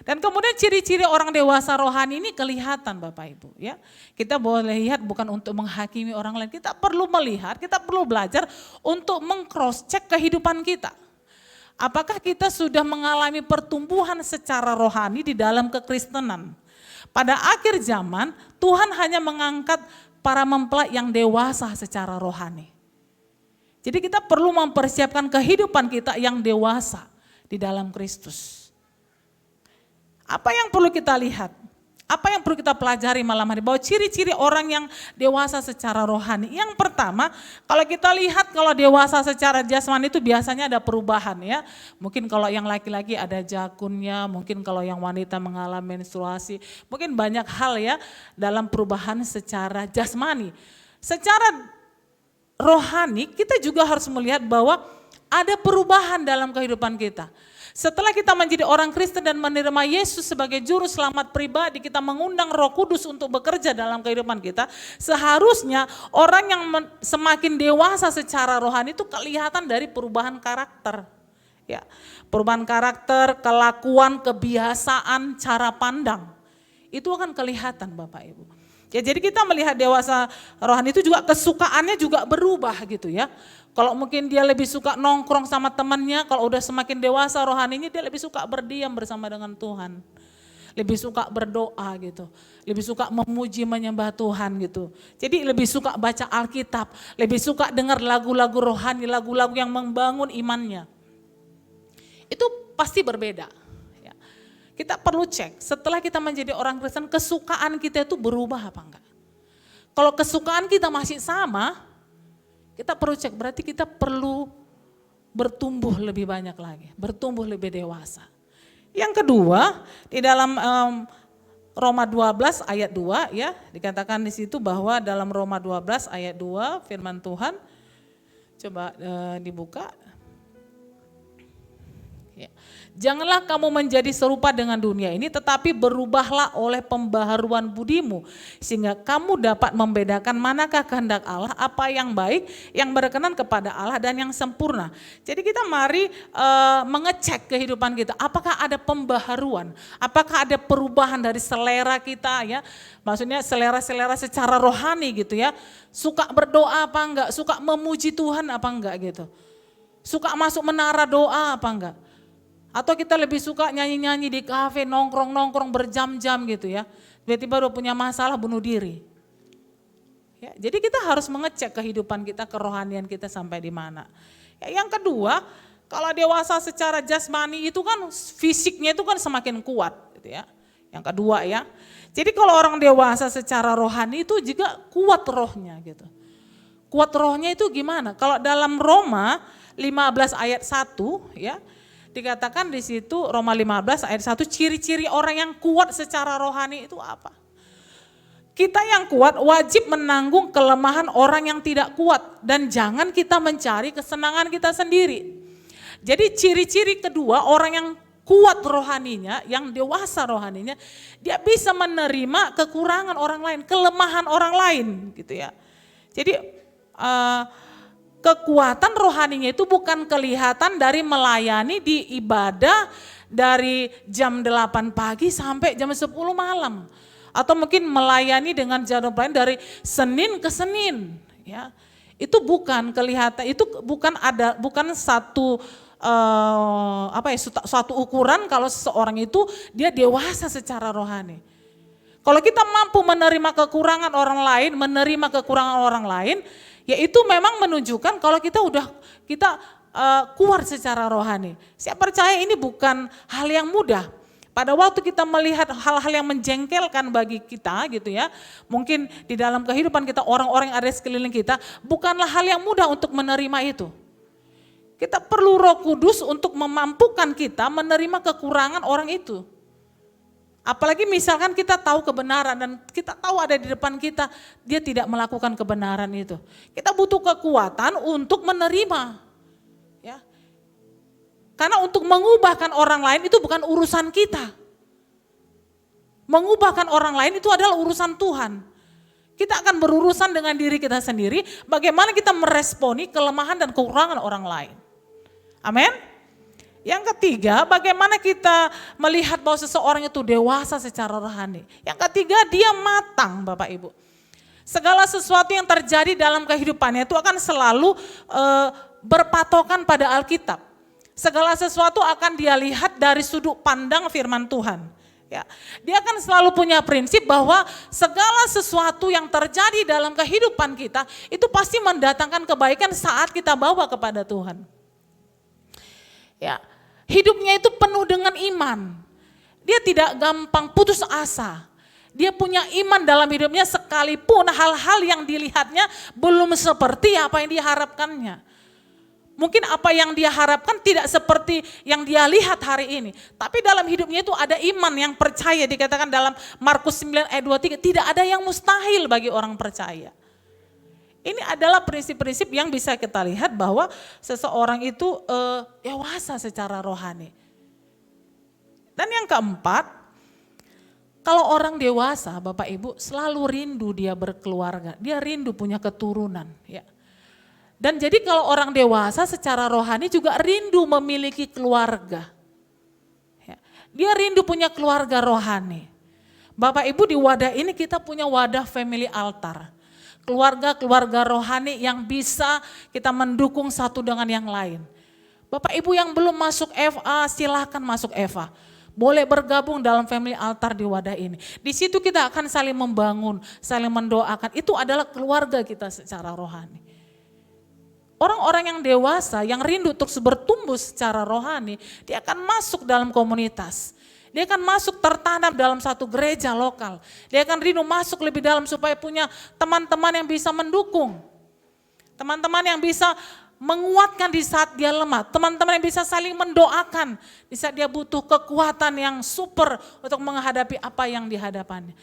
C: Dan kemudian ciri-ciri orang dewasa rohani ini kelihatan Bapak Ibu. Ya, kita boleh lihat bukan untuk menghakimi orang lain. Kita perlu melihat, kita perlu belajar untuk meng-cross check kehidupan kita. Apakah kita sudah mengalami pertumbuhan secara rohani di dalam kekristenan? Pada akhir zaman, Tuhan hanya mengangkat para mempelai yang dewasa secara rohani. Jadi kita perlu mempersiapkan kehidupan kita yang dewasa di dalam Kristus. Apa yang perlu kita lihat? Apa yang perlu kita pelajari malam hari? Bahwa ciri-ciri orang yang dewasa secara rohani. Yang pertama, kalau kita lihat kalau dewasa secara jasmani itu biasanya ada perubahan ya. Mungkin kalau yang laki-laki ada jakunnya, mungkin kalau yang wanita mengalami menstruasi. Mungkin banyak hal ya dalam perubahan secara jasmani. Secara rohani kita juga harus melihat bahwa ada perubahan dalam kehidupan kita. Setelah kita menjadi orang Kristen dan menerima Yesus sebagai juru selamat pribadi, kita mengundang Roh Kudus untuk bekerja dalam kehidupan kita. Seharusnya orang yang semakin dewasa secara rohani itu kelihatan dari perubahan karakter. Ya, perubahan karakter, kelakuan, kebiasaan, cara pandang. Itu akan kelihatan Bapak Ibu. Ya, jadi kita melihat dewasa rohani itu juga kesukaannya juga berubah gitu ya. Kalau mungkin dia lebih suka nongkrong sama temannya, kalau udah semakin dewasa rohaninya dia lebih suka berdiam bersama dengan Tuhan. Lebih suka berdoa gitu, lebih suka memuji menyembah Tuhan gitu. Jadi lebih suka baca Alkitab, lebih suka dengar lagu-lagu rohani, lagu-lagu yang membangun imannya. Itu pasti berbeda. Ya. Kita perlu cek setelah kita menjadi orang Kristen kesukaan kita itu berubah apa enggak. Kalau kesukaan kita masih sama, kita perlu cek, berarti kita perlu bertumbuh lebih banyak lagi, bertumbuh lebih dewasa. Yang kedua, di dalam Roma 12 ayat 2 ya, dikatakan di situ bahwa dalam Roma 12 ayat 2 firman Tuhan, coba dibuka. Ya. Janganlah kamu menjadi serupa dengan dunia ini, tetapi berubahlah oleh pembaharuan budimu, sehingga kamu dapat membedakan manakah kehendak Allah, apa yang baik, yang berkenan kepada Allah dan yang sempurna. Jadi kita mari mengecek kehidupan kita, apakah ada pembaharuan, apakah ada perubahan dari selera kita ya, maksudnya selera-selera secara rohani gitu ya, suka berdoa apa enggak, suka memuji Tuhan apa enggak gitu, suka masuk menara doa apa enggak. Atau kita lebih suka nyanyi-nyanyi di kafe, nongkrong-nongkrong berjam-jam gitu ya. Tiba-tiba udah punya masalah bunuh diri. Ya, jadi kita harus mengecek kehidupan kita, kerohanian kita sampai di mana. Ya, yang kedua, Kalau dewasa secara jasmani itu kan fisiknya itu kan semakin kuat gitu ya. Yang kedua ya. Jadi kalau orang dewasa secara rohani itu juga kuat rohnya gitu. Kuat rohnya itu gimana? Kalau dalam Roma 15 ayat 1 ya, dikatakan di situ Roma 15 ayat 1 ciri-ciri orang yang kuat secara rohani itu apa? Kita yang kuat wajib menanggung kelemahan orang yang tidak kuat dan jangan kita mencari kesenangan kita sendiri. Jadi ciri-ciri kedua orang yang kuat rohaninya, yang dewasa rohaninya, dia bisa menerima kekurangan orang lain, kelemahan orang lain gitu ya. Jadi kekuatan rohaninya itu bukan kelihatan dari melayani di ibadah dari jam 8 pagi sampai jam 10 malam. Atau mungkin melayani dengan jadwal lain dari Senin ke Senin. Ya, itu bukan kelihatan, itu bukan satu suatu ukuran kalau seseorang itu dia dewasa secara rohani. Kalau kita mampu menerima kekurangan orang lain, menerima kekurangan orang lain, ya itu memang menunjukkan kalau kita kuat secara rohani. Saya percaya ini bukan hal yang mudah. Pada waktu kita melihat hal-hal yang menjengkelkan bagi kita gitu ya, mungkin di dalam kehidupan kita orang-orang yang ada di sekeliling kita, bukanlah hal yang mudah untuk menerima itu. Kita perlu Roh Kudus untuk memampukan kita menerima kekurangan orang itu. Apalagi misalkan kita tahu kebenaran dan kita tahu ada di depan kita, dia tidak melakukan kebenaran itu. Kita butuh kekuatan untuk menerima. Ya. Karena untuk mengubahkan orang lain itu bukan urusan kita. Mengubahkan orang lain itu adalah urusan Tuhan. Kita akan berurusan dengan diri kita sendiri, bagaimana kita meresponi kelemahan dan kekurangan orang lain. Amin. Yang ketiga, bagaimana kita melihat bahwa seseorang itu dewasa secara rohani. Yang ketiga, dia matang Bapak Ibu. Segala sesuatu yang terjadi dalam kehidupannya itu akan selalu berpatokan pada Alkitab. Segala sesuatu akan dia lihat dari sudut pandang firman Tuhan. Ya, dia akan selalu punya prinsip bahwa segala sesuatu yang terjadi dalam kehidupan kita itu pasti mendatangkan kebaikan saat kita bawa kepada Tuhan. Ya, hidupnya itu penuh dengan iman. Dia tidak gampang putus asa. Dia punya iman dalam hidupnya sekalipun hal-hal yang dilihatnya belum seperti apa yang diharapkannya. Mungkin apa yang dia harapkan tidak seperti yang dia lihat hari ini. Tapi dalam hidupnya itu ada iman yang percaya. Dikatakan dalam Markus 9 ayat 23, tidak ada yang mustahil bagi orang percaya. Ini adalah prinsip-prinsip yang bisa kita lihat bahwa seseorang itu dewasa secara rohani. Dan yang keempat, kalau orang dewasa Bapak Ibu selalu rindu dia berkeluarga. Dia rindu punya keturunan. Ya. Dan jadi kalau orang dewasa secara rohani juga rindu memiliki keluarga. Ya. Dia rindu punya keluarga rohani. Bapak Ibu di wadah ini kita punya wadah family altar. Keluarga-keluarga rohani yang bisa kita mendukung satu dengan yang lain. Bapak Ibu yang belum masuk FA silahkan masuk FA. Boleh bergabung dalam family altar di wadah ini. Di situ kita akan saling membangun, saling mendoakan. Itu adalah keluarga kita secara rohani. Orang-orang yang dewasa, yang rindu untuk bertumbuh secara rohani, dia akan masuk dalam komunitas. Dia akan masuk tertanam dalam satu gereja lokal. Dia akan rindu masuk lebih dalam supaya punya teman-teman yang bisa mendukung. Teman-teman yang bisa menguatkan di saat dia lemah. Teman-teman yang bisa saling mendoakan di saat dia butuh kekuatan yang super untuk menghadapi apa yang dihadapannya.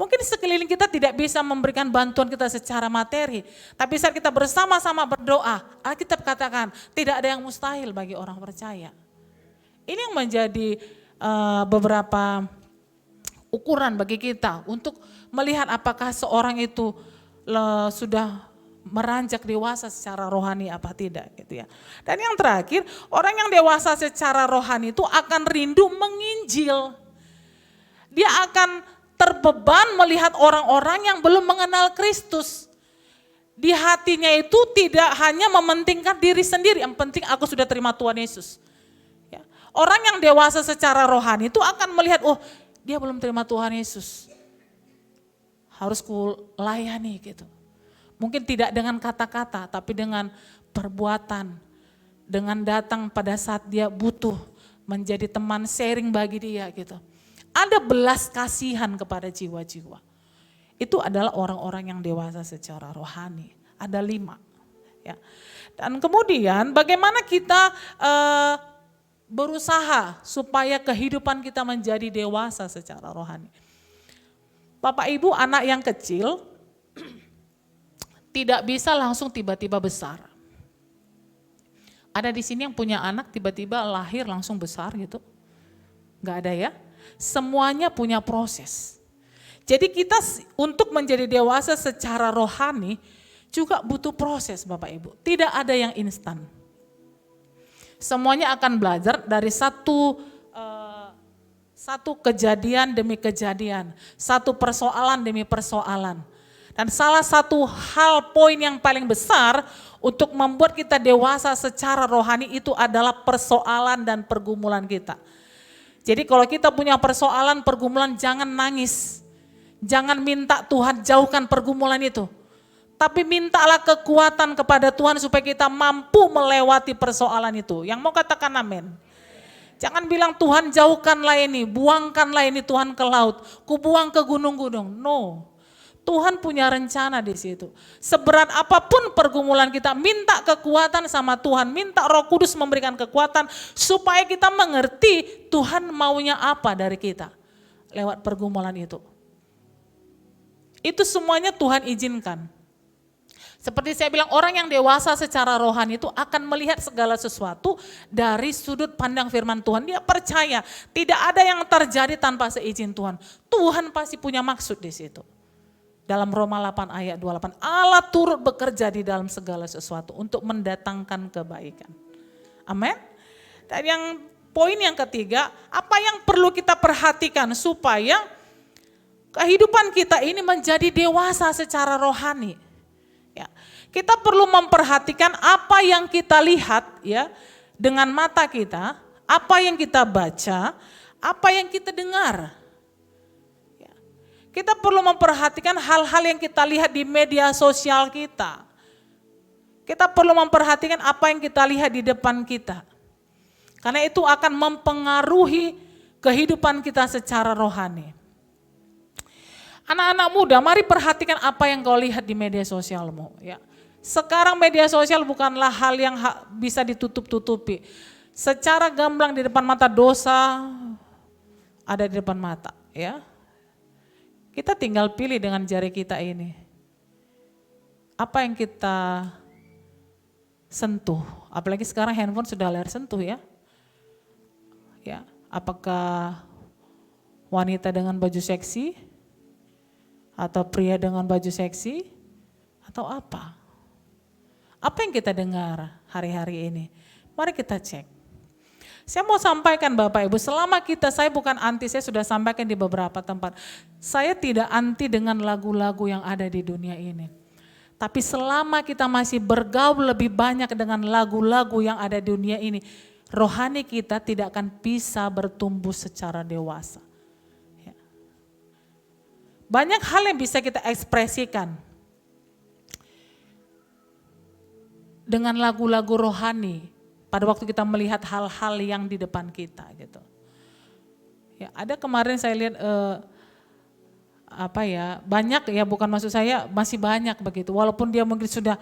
C: Mungkin sekeliling kita tidak bisa memberikan bantuan kita secara materi. Tapi saat kita bersama-sama berdoa, Alkitab katakan tidak ada yang mustahil bagi orang percaya. Ini yang menjadi beberapa ukuran bagi kita untuk melihat apakah seorang itu sudah meranjak dewasa secara rohani apa tidak gitu ya. Dan yang terakhir, orang yang dewasa secara rohani itu akan rindu menginjil. Dia akan terbeban melihat orang-orang yang belum mengenal Kristus. Di hatinya itu tidak hanya mementingkan diri sendiri, yang penting aku sudah terima Tuhan Yesus. Orang yang dewasa secara rohani itu akan melihat, oh dia belum terima Tuhan Yesus. Harus kulayani gitu. Mungkin tidak dengan kata-kata tapi dengan perbuatan. dengan datang pada saat dia butuh, menjadi teman sharing bagi dia gitu. Ada belas kasihan kepada jiwa-jiwa. Itu adalah orang-orang yang dewasa secara rohani. Ada 5. Ya. Dan kemudian bagaimana kita berusaha supaya kehidupan kita menjadi dewasa secara rohani. Bapak Ibu, anak yang kecil tidak bisa langsung tiba-tiba besar. Ada di sini yang punya anak tiba-tiba lahir langsung besar gitu? Enggak ada ya? Semuanya punya proses. Jadi kita untuk menjadi dewasa secara rohani juga butuh proses Bapak Ibu. Tidak ada yang instan. Semuanya akan belajar dari satu kejadian demi kejadian, satu persoalan demi persoalan. Dan salah satu poin yang paling besar untuk membuat kita dewasa secara rohani itu adalah persoalan dan pergumulan kita. Jadi kalau kita punya persoalan, pergumulan, jangan nangis. Jangan minta Tuhan jauhkan pergumulan itu. Tapi mintalah kekuatan kepada Tuhan supaya kita mampu melewati persoalan itu. Yang mau katakan amin. Jangan bilang Tuhan jauhkanlah ini, buangkanlah ini Tuhan ke laut, kubuang ke gunung-gunung. No. Tuhan punya rencana di situ. Seberat apapun pergumulan kita, minta kekuatan sama Tuhan, minta Roh Kudus memberikan kekuatan supaya kita mengerti Tuhan maunya apa dari kita lewat pergumulan itu. Itu semuanya Tuhan izinkan. Seperti saya bilang, orang yang dewasa secara rohani itu akan melihat segala sesuatu dari sudut pandang firman Tuhan. Dia percaya tidak ada yang terjadi tanpa seizin Tuhan. Tuhan pasti punya maksud di situ. Dalam Roma 8 ayat 28, Allah turut bekerja di dalam segala sesuatu untuk mendatangkan kebaikan. Amin. Dan yang poin yang ketiga, apa yang perlu kita perhatikan supaya kehidupan kita ini menjadi dewasa secara rohani. Ya, kita perlu memperhatikan apa yang kita lihat ya dengan mata kita, apa yang kita baca, apa yang kita dengar. Kita perlu memperhatikan hal-hal yang kita lihat di media sosial kita. Kita perlu memperhatikan apa yang kita lihat di depan kita. Karena itu akan mempengaruhi kehidupan kita secara rohani. Anak-anak muda, mari perhatikan apa yang kau lihat di media sosialmu. Ya. Sekarang media sosial bukanlah hal yang bisa ditutup-tutupi. Secara gamblang di depan mata dosa ada di depan mata. Ya. Kita tinggal pilih dengan jari kita ini. Apa yang kita sentuh. Apalagi sekarang handphone sudah layar sentuh ya. Ya, apakah wanita dengan baju seksi? Atau pria dengan baju seksi? Atau apa? Apa yang kita dengar hari-hari ini? Mari kita cek. Saya mau sampaikan Bapak Ibu, selama saya bukan anti, saya sudah sampaikan di beberapa tempat. Saya tidak anti dengan lagu-lagu yang ada di dunia ini. Tapi selama kita masih bergaul lebih banyak dengan lagu-lagu yang ada di dunia ini, rohani kita tidak akan bisa bertumbuh secara dewasa. Ya. Banyak hal yang bisa kita ekspresikan dengan lagu-lagu rohani. Pada waktu kita melihat hal-hal yang di depan kita gitu. Ya, ada kemarin saya lihat banyak ya, bukan maksud saya, masih banyak begitu. Walaupun dia mungkin sudah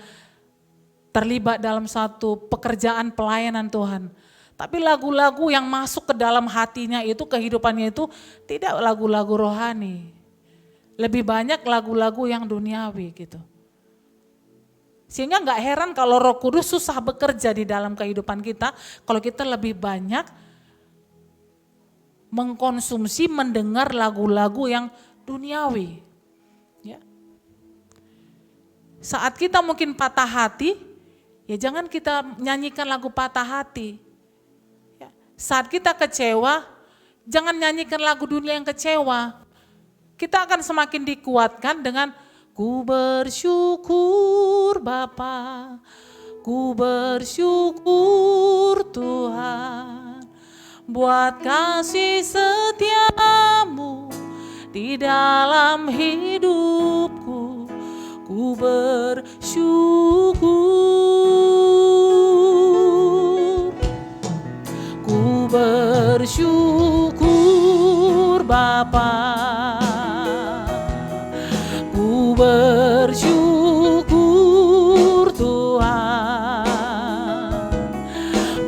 C: terlibat dalam satu pekerjaan pelayanan Tuhan. Tapi lagu-lagu yang masuk ke dalam hatinya itu, kehidupannya itu tidak lagu-lagu rohani. Lebih banyak lagu-lagu yang duniawi gitu. Sehingga gak heran kalau Roh Kudus susah bekerja di dalam kehidupan kita kalau kita lebih banyak mengkonsumsi, mendengar lagu-lagu yang duniawi. Ya. Saat kita mungkin patah hati, ya jangan kita nyanyikan lagu patah hati. Ya. Saat kita kecewa, jangan nyanyikan lagu dunia yang kecewa. Kita akan semakin dikuatkan dengan ku bersyukur Bapa, ku bersyukur Tuhan, buat kasih setiamu di dalam hidupku, ku bersyukur. bersyukur Bapa, ku bersyukur Tuhan,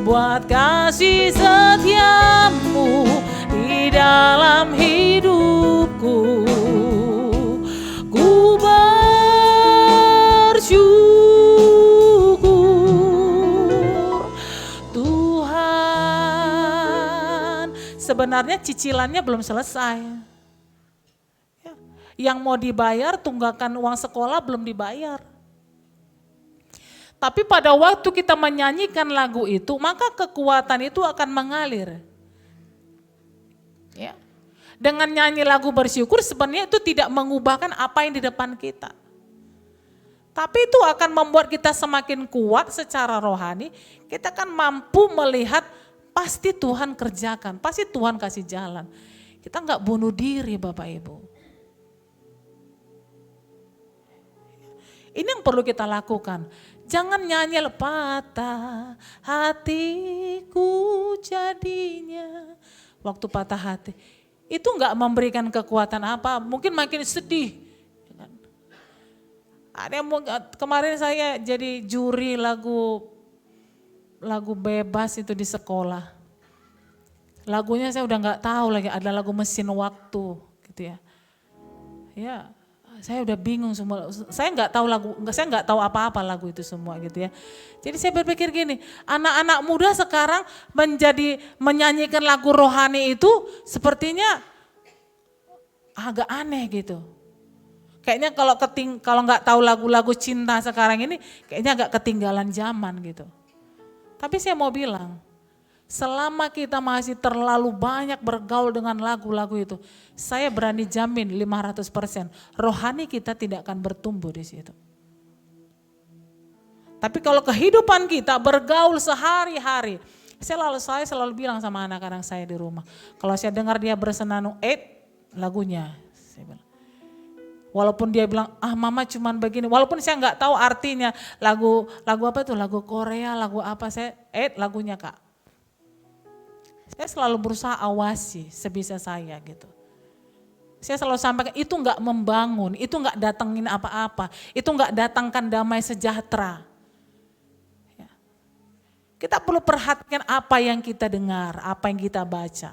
C: buat kasih setiamu di dalam hidupku. Ku bersyukur Tuhan. Sebenarnya cicilannya belum selesai. Ya, yang mau dibayar tunggakan uang sekolah belum dibayar. Tapi pada waktu kita menyanyikan lagu itu, maka kekuatan itu akan mengalir. Ya. Dengan nyanyi lagu bersyukur sebenarnya itu tidak mengubahkan apa yang di depan kita. Tapi itu akan membuat kita semakin kuat secara rohani. Kita kan mampu melihat pasti Tuhan kerjakan, pasti Tuhan kasih jalan. Kita nggak bunuh diri Bapak Ibu. Ini yang perlu kita lakukan. Jangan nyanyi patah hatiku jadinya. Waktu patah hati. Itu enggak memberikan kekuatan apa. Mungkin makin sedih. Ada yang kemarin saya jadi juri lagu bebas itu di sekolah. Lagunya saya udah nggak tahu lagi. Ada lagu Mesin Waktu gitu ya. Ya. Saya udah bingung semua, saya nggak tahu apa-apa lagu itu semua gitu ya. Jadi saya berpikir gini, anak-anak muda sekarang menyanyikan lagu rohani itu sepertinya agak aneh gitu. Kayaknya kalau nggak tahu lagu-lagu cinta sekarang ini, kayaknya agak ketinggalan zaman gitu. Tapi saya mau bilang, selama kita masih terlalu banyak bergaul dengan lagu-lagu itu, saya berani jamin 500% rohani kita tidak akan bertumbuh di situ. Tapi kalau kehidupan kita bergaul sehari-hari, saya selalu bilang sama anak-anak saya di rumah, kalau saya dengar dia bersenandung, lagunya, saya bilang. Walaupun dia bilang, mama cuman begini, walaupun saya nggak tahu artinya lagu apa itu, lagu Korea, lagu apa, saya lagunya Kak. Saya selalu berusaha awasi sebisa saya gitu. Saya selalu sampaikan itu enggak membangun, itu enggak datengin apa-apa, itu enggak datangkan damai sejahtera. Ya. Kita perlu perhatikan apa yang kita dengar, apa yang kita baca.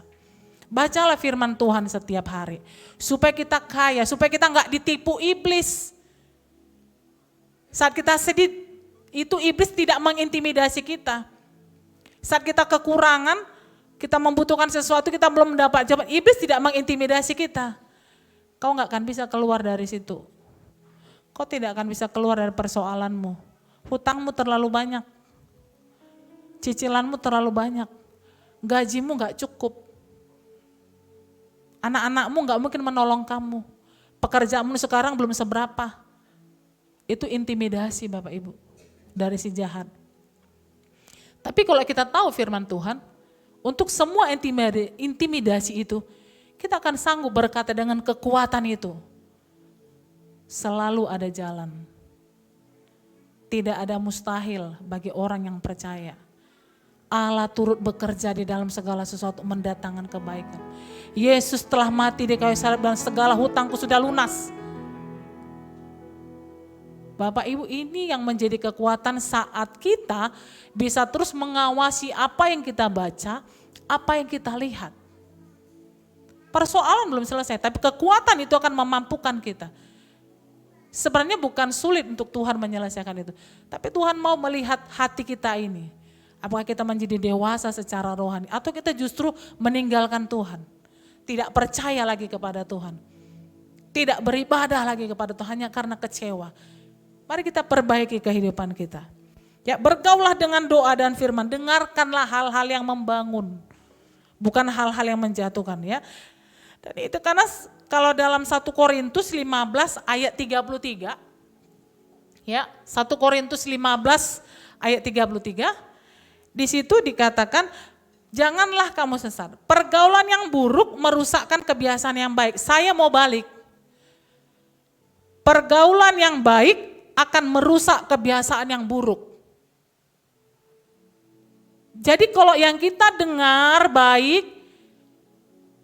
C: Bacalah firman Tuhan setiap hari. Supaya kita kaya, supaya kita enggak ditipu iblis. Saat kita sedih, itu iblis tidak mengintimidasi kita. Saat kita kekurangan, kita membutuhkan sesuatu, kita belum mendapat jawaban. Iblis tidak mengintimidasi kita. Kau nggak akan bisa keluar dari situ. Kau tidak akan bisa keluar dari persoalanmu. Hutangmu terlalu banyak. Cicilanmu terlalu banyak. Gajimu nggak cukup. Anak-anakmu nggak mungkin menolong kamu. Pekerjaanmu sekarang belum seberapa. Itu intimidasi Bapak Ibu. Dari si jahat. Tapi kalau kita tahu firman Tuhan, untuk semua intimidasi itu, kita akan sanggup berkata dengan kekuatan itu. Selalu ada jalan. Tidak ada mustahil bagi orang yang percaya. Allah turut bekerja di dalam segala sesuatu mendatangkan kebaikan. Yesus telah mati di kayu salib dan segala hutangku sudah lunas. Bapak Ibu, ini yang menjadi kekuatan saat kita bisa terus mengawasi apa yang kita baca, apa yang kita lihat. Persoalan belum selesai, tapi kekuatan itu akan memampukan kita. Sebenarnya bukan sulit untuk Tuhan menyelesaikan itu, tapi Tuhan mau melihat hati kita ini. Apakah kita menjadi dewasa secara rohani, atau kita justru meninggalkan Tuhan. Tidak percaya lagi kepada Tuhan. Tidak beribadah lagi kepada Tuhan hanya karena kecewa. Mari kita perbaiki kehidupan kita. Ya, bergaulah dengan doa dan firman, dengarkanlah hal-hal yang membangun, bukan hal-hal yang menjatuhkan ya. Dan itu karena kalau dalam 1 Korintus 15 ayat 33, ya 1 Korintus 15 ayat 33, di situ dikatakan, janganlah kamu sesat. Pergaulan yang buruk merusakkan kebiasaan yang baik. Saya mau balik. Pergaulan yang baik akan merusak kebiasaan yang buruk. Jadi kalau yang kita dengar baik,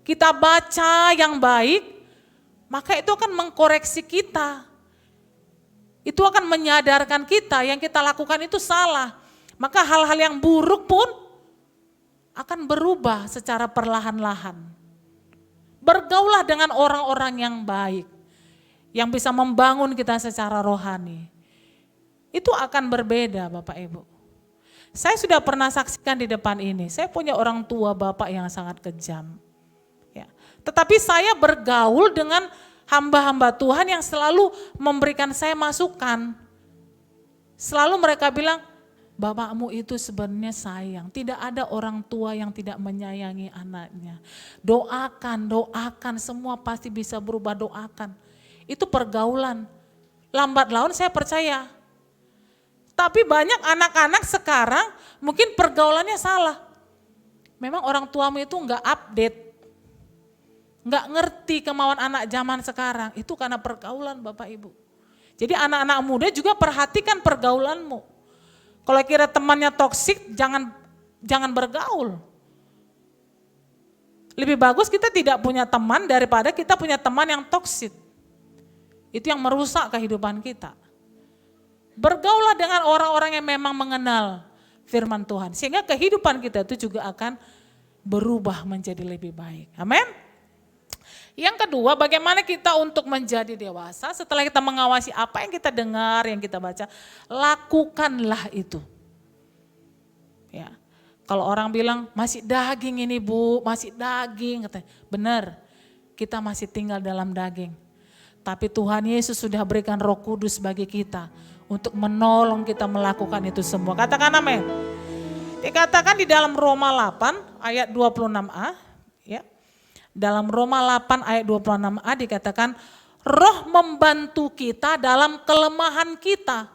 C: kita baca yang baik, maka itu akan mengkoreksi kita. Itu akan menyadarkan kita yang kita lakukan itu salah. Maka hal-hal yang buruk pun akan berubah secara perlahan-lahan. Bergaulah dengan orang-orang yang baik, yang bisa membangun kita secara rohani. Itu akan berbeda Bapak Ibu. Saya sudah pernah saksikan di depan ini, saya punya orang tua bapak yang sangat kejam. Ya. Tetapi saya bergaul dengan hamba-hamba Tuhan yang selalu memberikan saya masukan. Selalu mereka bilang, bapakmu itu sebenarnya sayang. Tidak ada orang tua yang tidak menyayangi anaknya. Doakan, semua pasti bisa berubah, doakan. Itu pergaulan. Lambat laun saya percaya. Tapi banyak anak-anak sekarang mungkin pergaulannya salah. Memang orang tuamu itu enggak update. Nggak ngerti kemauan anak zaman sekarang, itu karena pergaulan Bapak Ibu. Jadi anak-anak muda juga perhatikan pergaulanmu. Kalau kira temannya toksik, jangan bergaul. Lebih bagus kita tidak punya teman daripada kita punya teman yang toksik. Itu yang merusak kehidupan kita. Bergaulah dengan orang-orang yang memang mengenal firman Tuhan. Sehingga kehidupan kita itu juga akan berubah menjadi lebih baik. Amin. Yang kedua, bagaimana kita untuk menjadi dewasa setelah kita mengawasi apa yang kita dengar, yang kita baca, lakukanlah itu. Ya. Kalau orang bilang masih daging ini Bu, masih daging, katanya, benar, kita masih tinggal dalam daging. Tapi Tuhan Yesus sudah berikan Roh Kudus bagi kita untuk menolong kita melakukan itu semua. Katakan amin. Dikatakan di dalam Roma 8 ayat 26a, ya. Dalam Roma 8 ayat 26a dikatakan, Roh membantu kita dalam kelemahan kita.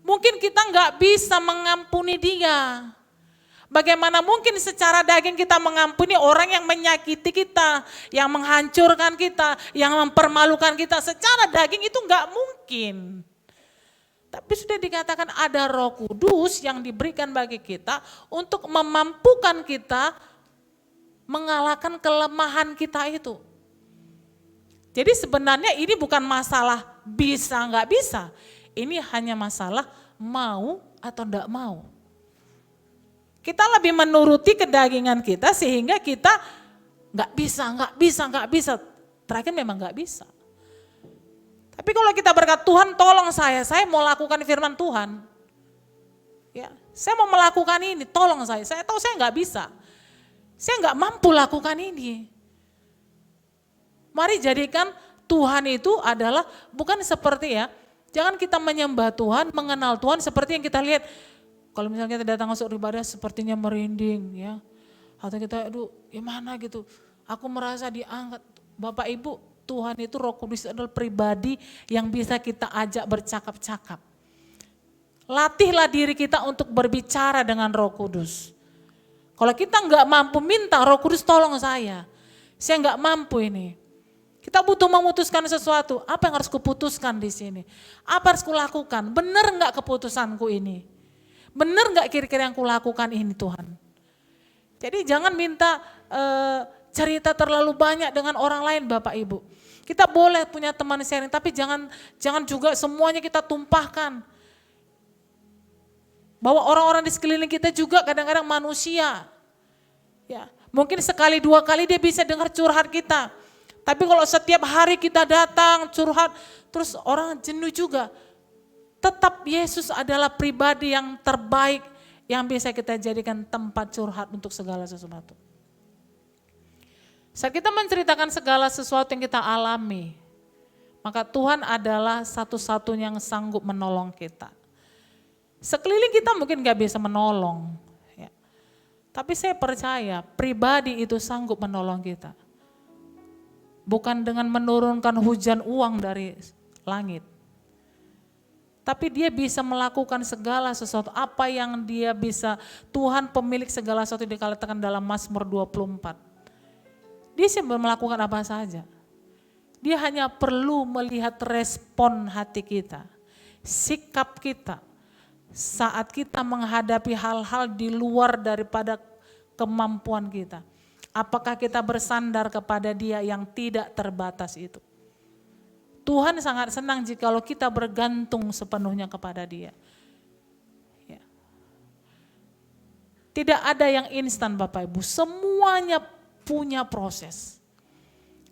C: Mungkin kita nggak bisa mengampuni dia. Bagaimana mungkin secara daging kita mengampuni orang yang menyakiti kita, yang menghancurkan kita, yang mempermalukan kita. Secara daging itu nggak mungkin. Tapi sudah dikatakan ada Roh Kudus yang diberikan bagi kita untuk memampukan kita mengalahkan kelemahan kita itu. Jadi sebenarnya ini bukan masalah bisa nggak bisa. Ini hanya masalah mau atau enggak mau. Kita lebih menuruti kedagingan kita sehingga kita nggak bisa. Terakhir memang nggak bisa. Tapi kalau kita berkata, Tuhan tolong saya mau lakukan firman Tuhan. Ya, saya mau melakukan ini, tolong saya tahu saya nggak bisa. Saya nggak mampu lakukan ini. Mari jadikan Tuhan itu adalah bukan seperti ya, jangan kita menyembah Tuhan, mengenal Tuhan seperti yang kita lihat. Kalau misalnya kita datang masuk ibadah sepertinya merinding ya. Atau kita aduh gimana gitu, aku merasa diangkat. Bapak Ibu, Tuhan itu Roh Kudus adalah pribadi yang bisa kita ajak bercakap-cakap. Latihlah diri kita untuk berbicara dengan Roh Kudus. Kalau kita nggak mampu minta Roh Kudus tolong saya nggak mampu ini. Kita butuh memutuskan sesuatu, apa yang harus kuputuskan di sini? Apa harus kulakukan? Benar nggak keputusanku ini? Benar nggak kira-kira yang kulakukan ini Tuhan? Jadi jangan minta cerita terlalu banyak dengan orang lain Bapak Ibu. Kita boleh punya teman sharing, tapi jangan juga semuanya kita tumpahkan. Bahwa orang-orang di sekeliling kita juga kadang-kadang manusia. Ya, mungkin sekali dua kali dia bisa dengar curhat kita. Tapi kalau setiap hari kita datang curhat, terus orang jenuh juga. Tetap Yesus adalah pribadi yang terbaik yang bisa kita jadikan tempat curhat untuk segala sesuatu. Saat kita menceritakan segala sesuatu yang kita alami, maka Tuhan adalah satu-satunya yang sanggup menolong kita. Sekeliling kita mungkin gak bisa menolong, ya. Tapi saya percaya pribadi itu sanggup menolong kita. Bukan dengan menurunkan hujan uang dari langit. Tapi dia bisa melakukan segala sesuatu, apa yang dia bisa, Tuhan pemilik segala sesuatu dikatakan dalam Mazmur 24. Dia bisa melakukan apa saja. Dia hanya perlu melihat respon hati kita, sikap kita, saat kita menghadapi hal-hal di luar daripada kemampuan kita. Apakah kita bersandar kepada Dia yang tidak terbatas itu? Tuhan sangat senang jikalau kita bergantung sepenuhnya kepada Dia. Ya. Tidak ada yang instan Bapak Ibu, semuanya punya proses.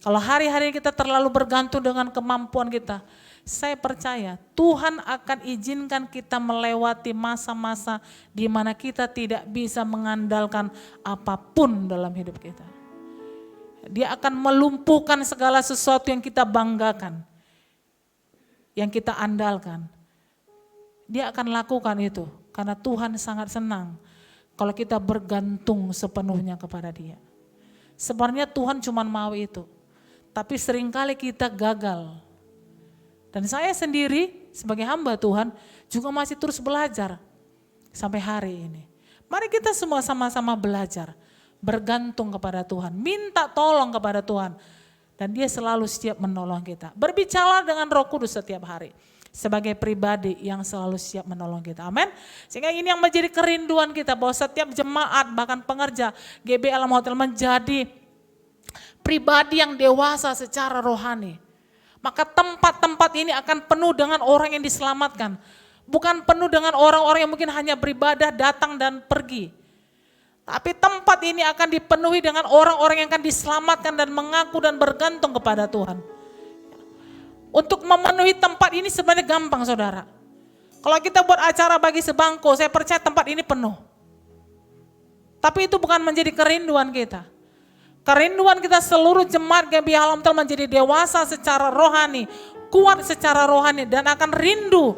C: Kalau hari-hari kita terlalu bergantung dengan kemampuan kita, saya percaya Tuhan akan izinkan kita melewati masa-masa di mana kita tidak bisa mengandalkan apapun dalam hidup kita. Dia akan melumpuhkan segala sesuatu yang kita banggakan, yang kita andalkan. Dia akan lakukan itu karena Tuhan sangat senang kalau kita bergantung sepenuhnya kepada Dia. Sebenarnya Tuhan cuma mau itu, tapi seringkali kita gagal. Dan saya sendiri sebagai hamba Tuhan juga masih terus belajar sampai hari ini. Mari kita semua sama-sama belajar, bergantung kepada Tuhan, minta tolong kepada Tuhan. Dan Dia selalu siap menolong kita. Berbicara dengan Roh Kudus setiap hari sebagai pribadi yang selalu siap menolong kita. Amin. Sehingga ini yang menjadi kerinduan kita, bahwa setiap jemaat bahkan pengerja GB Alam Hotel menjadi pribadi yang dewasa secara rohani. Maka tempat-tempat ini akan penuh dengan orang yang diselamatkan. Bukan penuh dengan orang-orang yang mungkin hanya beribadah, datang dan pergi. Tapi tempat ini akan dipenuhi dengan orang-orang yang akan diselamatkan dan mengaku dan bergantung kepada Tuhan. Untuk memenuhi tempat ini sebenarnya gampang saudara. Kalau kita buat acara bagi sebangko, saya percaya tempat ini penuh. Tapi itu bukan menjadi kerinduan kita. Kerinduan kita seluruh jemaat GBI Alam Hotel menjadi dewasa secara rohani, kuat secara rohani, dan akan rindu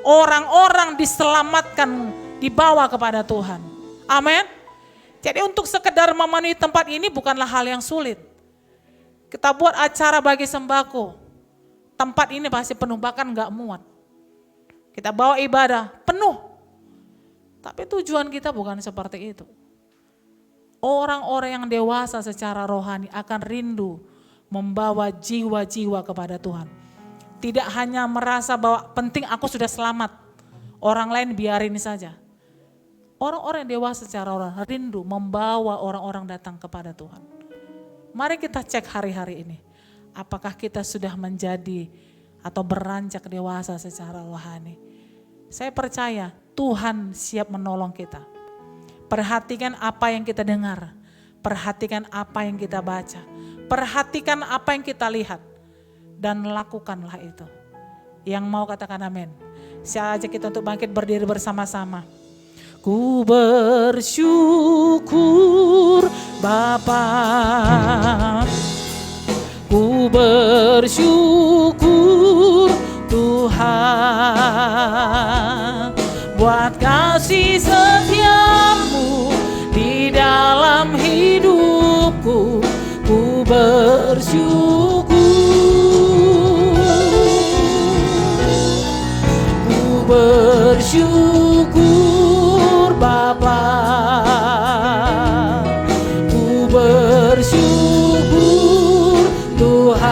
C: orang-orang diselamatkan, dibawa kepada Tuhan. Amin. Jadi untuk sekedar memenuhi tempat ini bukanlah hal yang sulit. Kita buat acara bagi sembako, tempat ini pasti penuh, bahkan gak muat. Kita bawa ibadah, penuh. Tapi tujuan kita bukan seperti itu. Orang-orang yang dewasa secara rohani akan rindu membawa jiwa-jiwa kepada Tuhan. Tidak hanya merasa bahwa penting aku sudah selamat, orang lain biarin saja. Orang-orang yang dewasa secara rohani rindu membawa orang-orang datang kepada Tuhan. Mari kita cek hari-hari ini. Apakah kita sudah menjadi atau beranjak dewasa secara rohani. Saya percaya Tuhan siap menolong kita. Perhatikan apa yang kita dengar, perhatikan apa yang kita baca, perhatikan apa yang kita lihat, dan lakukanlah itu. Yang mau katakan amin. Saya ajak kita untuk bangkit berdiri bersama-sama. Ku bersyukur Bapa, ku bersyukur Tuhan, buat kasih setiamu di dalam hidupku. Ku bersyukur, ku bersyukur Bapa, ku bersyukur Tuhan,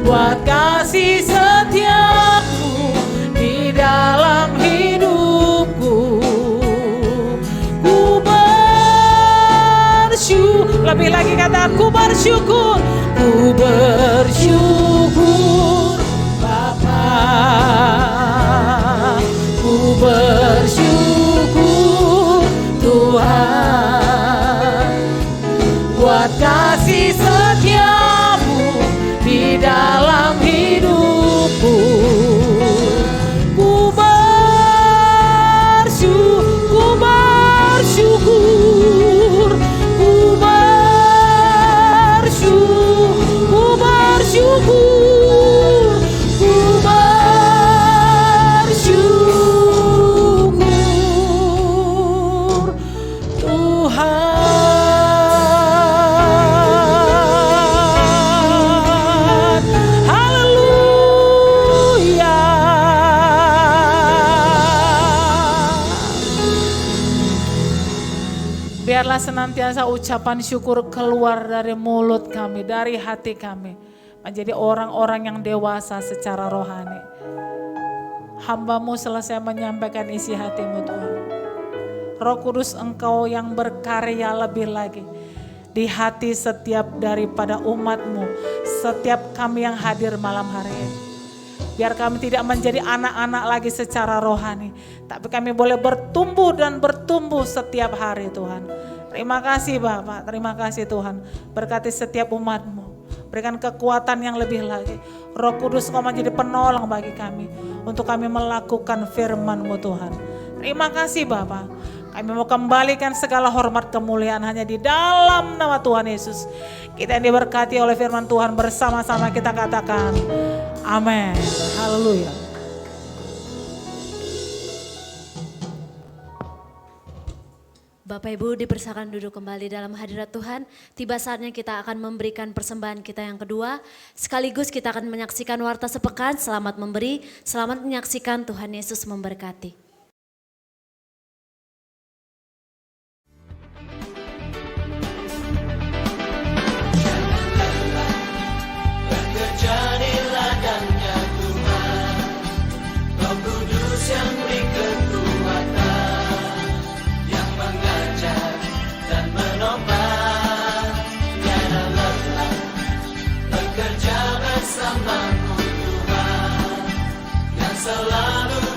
C: buat kasih setiamu di dalam hidupku. Ku bersyukur, lebih lagi kata ku bersyukur. Ku bersyukur Bapa, ku bersyukur Tuhan, buat kasih setiamu di dalam hidupku. Ku bersyukur, ku bersyukur, ku bersyukur Tuhan. Haleluya. Biarlah senantiasa ucapan syukur keluar dari mulut kami, dari hati kami, menjadi orang-orang yang dewasa secara rohani. Hamba-Mu selesai menyampaikan isi hati-Mu Tuhan. Roh Kudus, Engkau yang berkarya lebih lagi di hati setiap daripada umat-Mu, setiap kami yang hadir malam hari ini. Biar kami tidak menjadi anak-anak lagi secara rohani, tapi kami boleh bertumbuh dan bertumbuh setiap hari Tuhan. Terima kasih Bapak, terima kasih Tuhan. Berkati setiap umat-Mu. Berikan kekuatan yang lebih lagi. Roh Kudus, Kau menjadi penolong bagi kami untuk kami melakukan firman-Mu Tuhan. Terima kasih Bapa. Kami mau kembalikan segala hormat kemuliaan hanya di dalam nama Tuhan Yesus. Kita yang diberkati oleh firman Tuhan, bersama-sama kita katakan amin. Haleluya.
B: Bapak Ibu dipersilakan duduk kembali dalam hadirat Tuhan. Tiba saatnya kita akan memberikan persembahan kita yang kedua. Sekaligus kita akan menyaksikan warta sepekan. Selamat memberi, selamat menyaksikan. Tuhan Yesus memberkati.
D: Selalu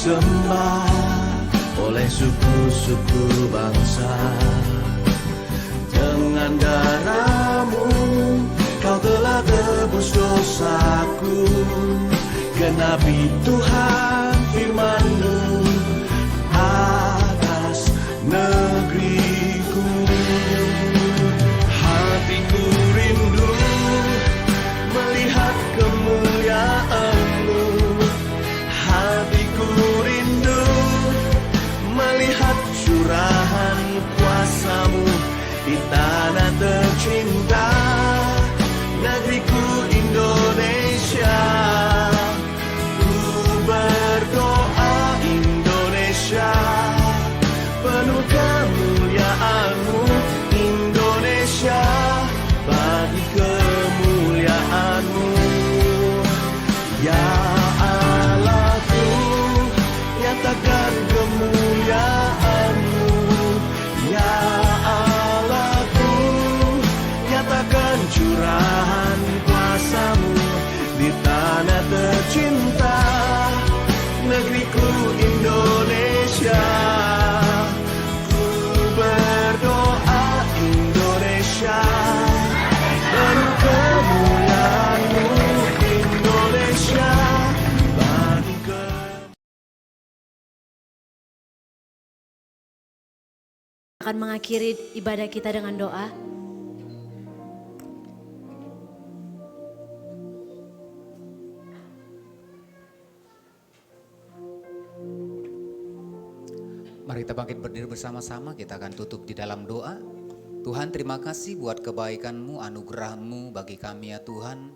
D: disembah oleh suku-suku bangsa. Dengan darah-Mu Kau telah tebus dosaku. Genapi Tuhan firman-Mu atas negeriku. Hatiku rindu melihat kemuliaan-Mu. Hatiku rindu melihat curahan kuasa-Mu di tanah tercinta, negeriku Indonesia. Ku berdoa Indonesia, penuh kemuliaan-Mu Indonesia, bagi kemuliaan-Mu.
B: akan mengakhiri ibadah kita dengan doa.
E: Mari kita bangkit berdiri bersama-sama, kita akan tutup di dalam doa. Tuhan, terima kasih buat kebaikan-Mu, anugerah-Mu bagi kami ya Tuhan.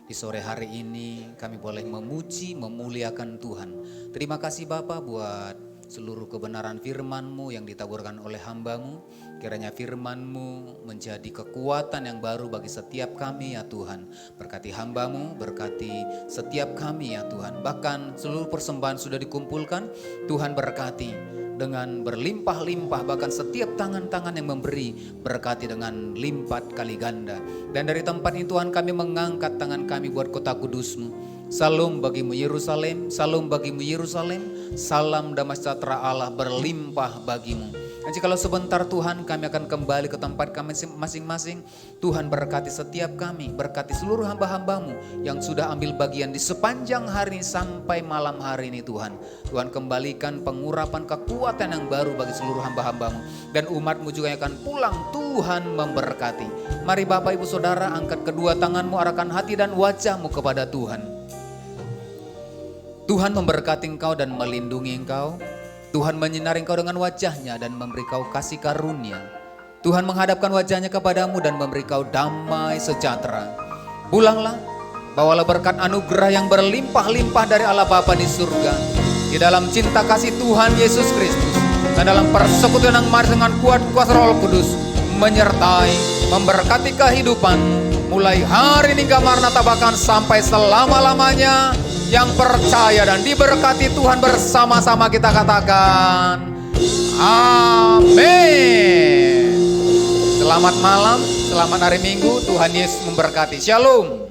E: Di sore hari ini kami boleh memuji, memuliakan Tuhan. Terima kasih Bapa buat seluruh kebenaran firman-Mu yang ditaburkan oleh hamba-Mu. Kiranya firman-Mu menjadi kekuatan yang baru bagi setiap kami ya Tuhan. Berkati hamba-Mu, berkati setiap kami ya Tuhan. Bahkan seluruh persembahan sudah dikumpulkan, Tuhan berkati dengan berlimpah-limpah, bahkan setiap tangan-tangan yang memberi berkati dengan lipat kali ganda. Dan dari tempat ini Tuhan, kami mengangkat tangan kami buat kota kudus-Mu. Salam bagimu Yerusalem, salam bagimu Yerusalem, salam damai sejahtera Allah berlimpah bagimu. Dan jikalau sebentar Tuhan kami akan kembali ke tempat kami masing-masing, Tuhan berkati setiap kami, berkati seluruh hamba-hamba-Mu yang sudah ambil bagian di sepanjang hari sampai malam hari ini Tuhan. Tuhan kembalikan pengurapan kekuatan yang baru bagi seluruh hamba-hamba-Mu. Dan umat-Mu juga yang akan pulang, Tuhan memberkati. Mari Bapak Ibu Saudara angkat kedua tangan-Mu, arahkan hati dan wajah-Mu kepada Tuhan. Tuhan memberkati engkau dan melindungi engkau. Tuhan menyinari engkau dengan wajahnya dan memberi kau kasih karunia. Tuhan menghadapkan wajahnya kepadamu dan memberi kau damai sejahtera. Pulanglah, bawalah berkat anugerah yang berlimpah-limpah dari Allah Bapa di surga. Di dalam cinta kasih Tuhan Yesus Kristus dan dalam persekutuan yang maha dengan kuat kuasa Roh Kudus menyertai, memberkati kehidupan mulai hari ini hingga Maranatha bahkan sampai selama-lamanya. Yang percaya dan diberkati Tuhan bersama-sama kita katakan amin. Selamat malam, selamat hari Minggu, Tuhan Yesus memberkati. Shalom.